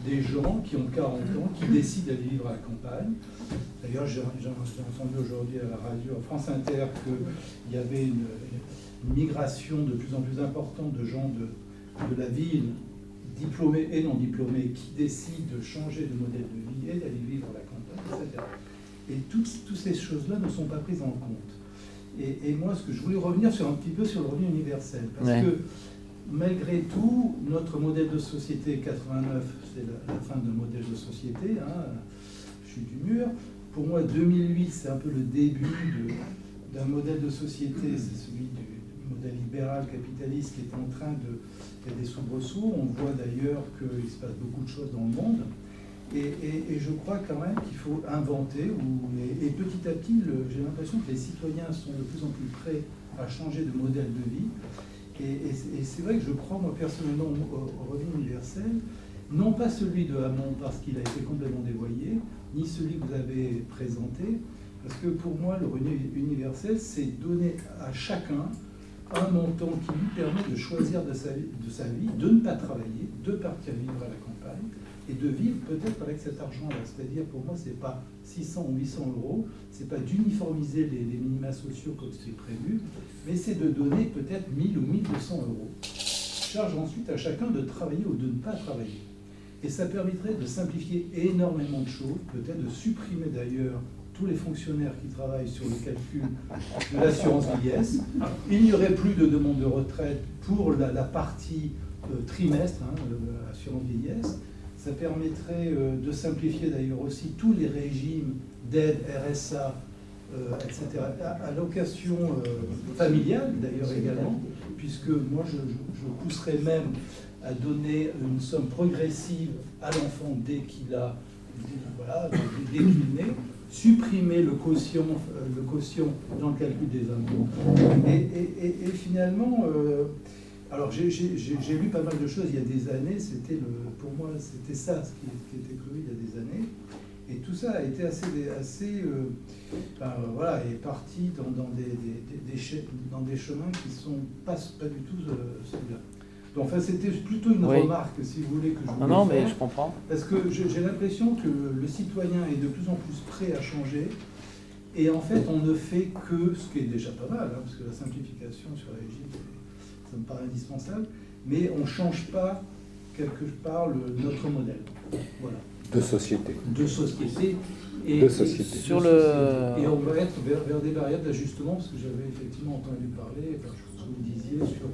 des gens qui ont 40 ans, qui décident d'aller vivre à la campagne. D'ailleurs, j'ai entendu aujourd'hui à la radio, à France Inter, qu'il y avait une migration de plus en plus importante de gens de la ville, diplômés et non diplômés, qui décident de changer de modèle de vie et d'aller vivre à la campagne, etc. Et toutes ces choses-là ne sont pas prises en compte. Et moi, ce que je voulais revenir un petit peu sur le revenu universel, parce que malgré tout, notre modèle de société 89, c'est la fin de modèle de société, je suis du mur. Pour moi, 2008, c'est un peu le début d'un modèle de société, c'est celui du modèle libéral capitaliste qui est en train de... Il y a des soubresauts, on voit d'ailleurs qu'il se passe beaucoup de choses dans le monde, et je crois quand même qu'il faut inventer, et petit à petit, j'ai l'impression que les citoyens sont de plus en plus prêts à changer de modèle de vie, et c'est vrai que je crois, moi personnellement, au revenu universel, non pas celui de Hamon parce qu'il a été complètement dévoyé, ni celui que vous avez présenté, parce que pour moi, le revenu universel, c'est donner à chacun un montant qui lui permet de choisir de sa vie, de ne pas travailler, de partir vivre à la campagne et de vivre peut-être avec cet argent-là. C'est-à-dire, pour moi, c'est pas 600 ou 800 euros, c'est pas d'uniformiser les minima sociaux comme c'est prévu, mais c'est de donner peut-être 1000 ou 1200 euros. Charge ensuite à chacun de travailler ou de ne pas travailler. Et ça permettrait de simplifier énormément de choses, peut-être de supprimer d'ailleurs tous les fonctionnaires qui travaillent sur le calcul de l'assurance vieillesse. Il n'y aurait plus de demande de retraite pour la partie trimestre, assurance vieillesse. Ça permettrait de simplifier d'ailleurs aussi tous les régimes d'aide, RSA, etc. Allocation familiale d'ailleurs également, puisque moi je pousserais même à donner une somme progressive à l'enfant dès qu'il est né, supprimer le quotient dans le calcul des impôts. Et finalement, alors j'ai lu pas mal de choses il y a des années, pour moi c'était ça ce qui était prévu il y a des années. Et tout ça a été voilà, est parti dans des chemins qui sont pas du tout celui-là. Donc, enfin, c'était plutôt une remarque, si vous voulez, que je voulais Non, faire, mais je comprends. parce que j'ai l'impression que le citoyen est de plus en plus prêt à changer, et en fait, on ne fait que, ce qui est déjà pas mal, hein, parce que la simplification sur la régie, ça me paraît indispensable, mais on ne change pas, quelque part, notre modèle. Voilà. De société. De société. Et on va être vers des variables d'ajustement, parce que j'avais effectivement entendu parler, vous disiez, sur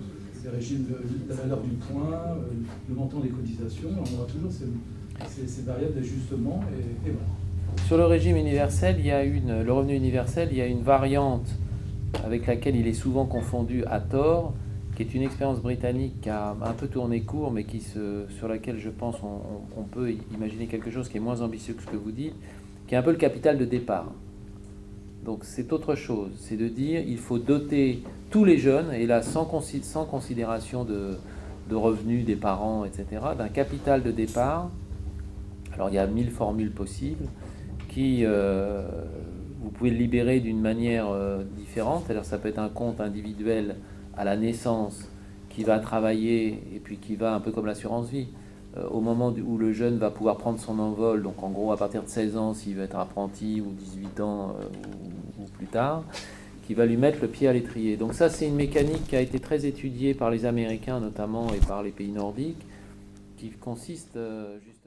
les régimes de la valeur du point, le montant des cotisations. On aura toujours ces variables d'ajustement, et voilà. Sur le régime universel, le revenu universel, il y a une variante avec laquelle il est souvent confondu à tort, qui est une expérience britannique qui a un peu tourné court, mais sur laquelle je pense on peut imaginer quelque chose qui est moins ambitieux que ce que vous dites, qui est un peu le capital de départ. Donc c'est autre chose, c'est de dire il faut doter tous les jeunes, et là sans considération de revenus des parents, etc., d'un capital de départ. Alors il y a 1000 formules possibles qui vous pouvez le libérer d'une manière différente. Alors ça peut être un compte individuel à la naissance qui va travailler et puis qui va un peu comme l'assurance vie au moment où le jeune va pouvoir prendre son envol, donc en gros à partir de 16 ans s'il veut être apprenti, ou 18 ans ou plus tard, qui va lui mettre le pied à l'étrier. Donc ça c'est une mécanique qui a été très étudiée par les Américains notamment et par les pays nordiques, qui consiste justement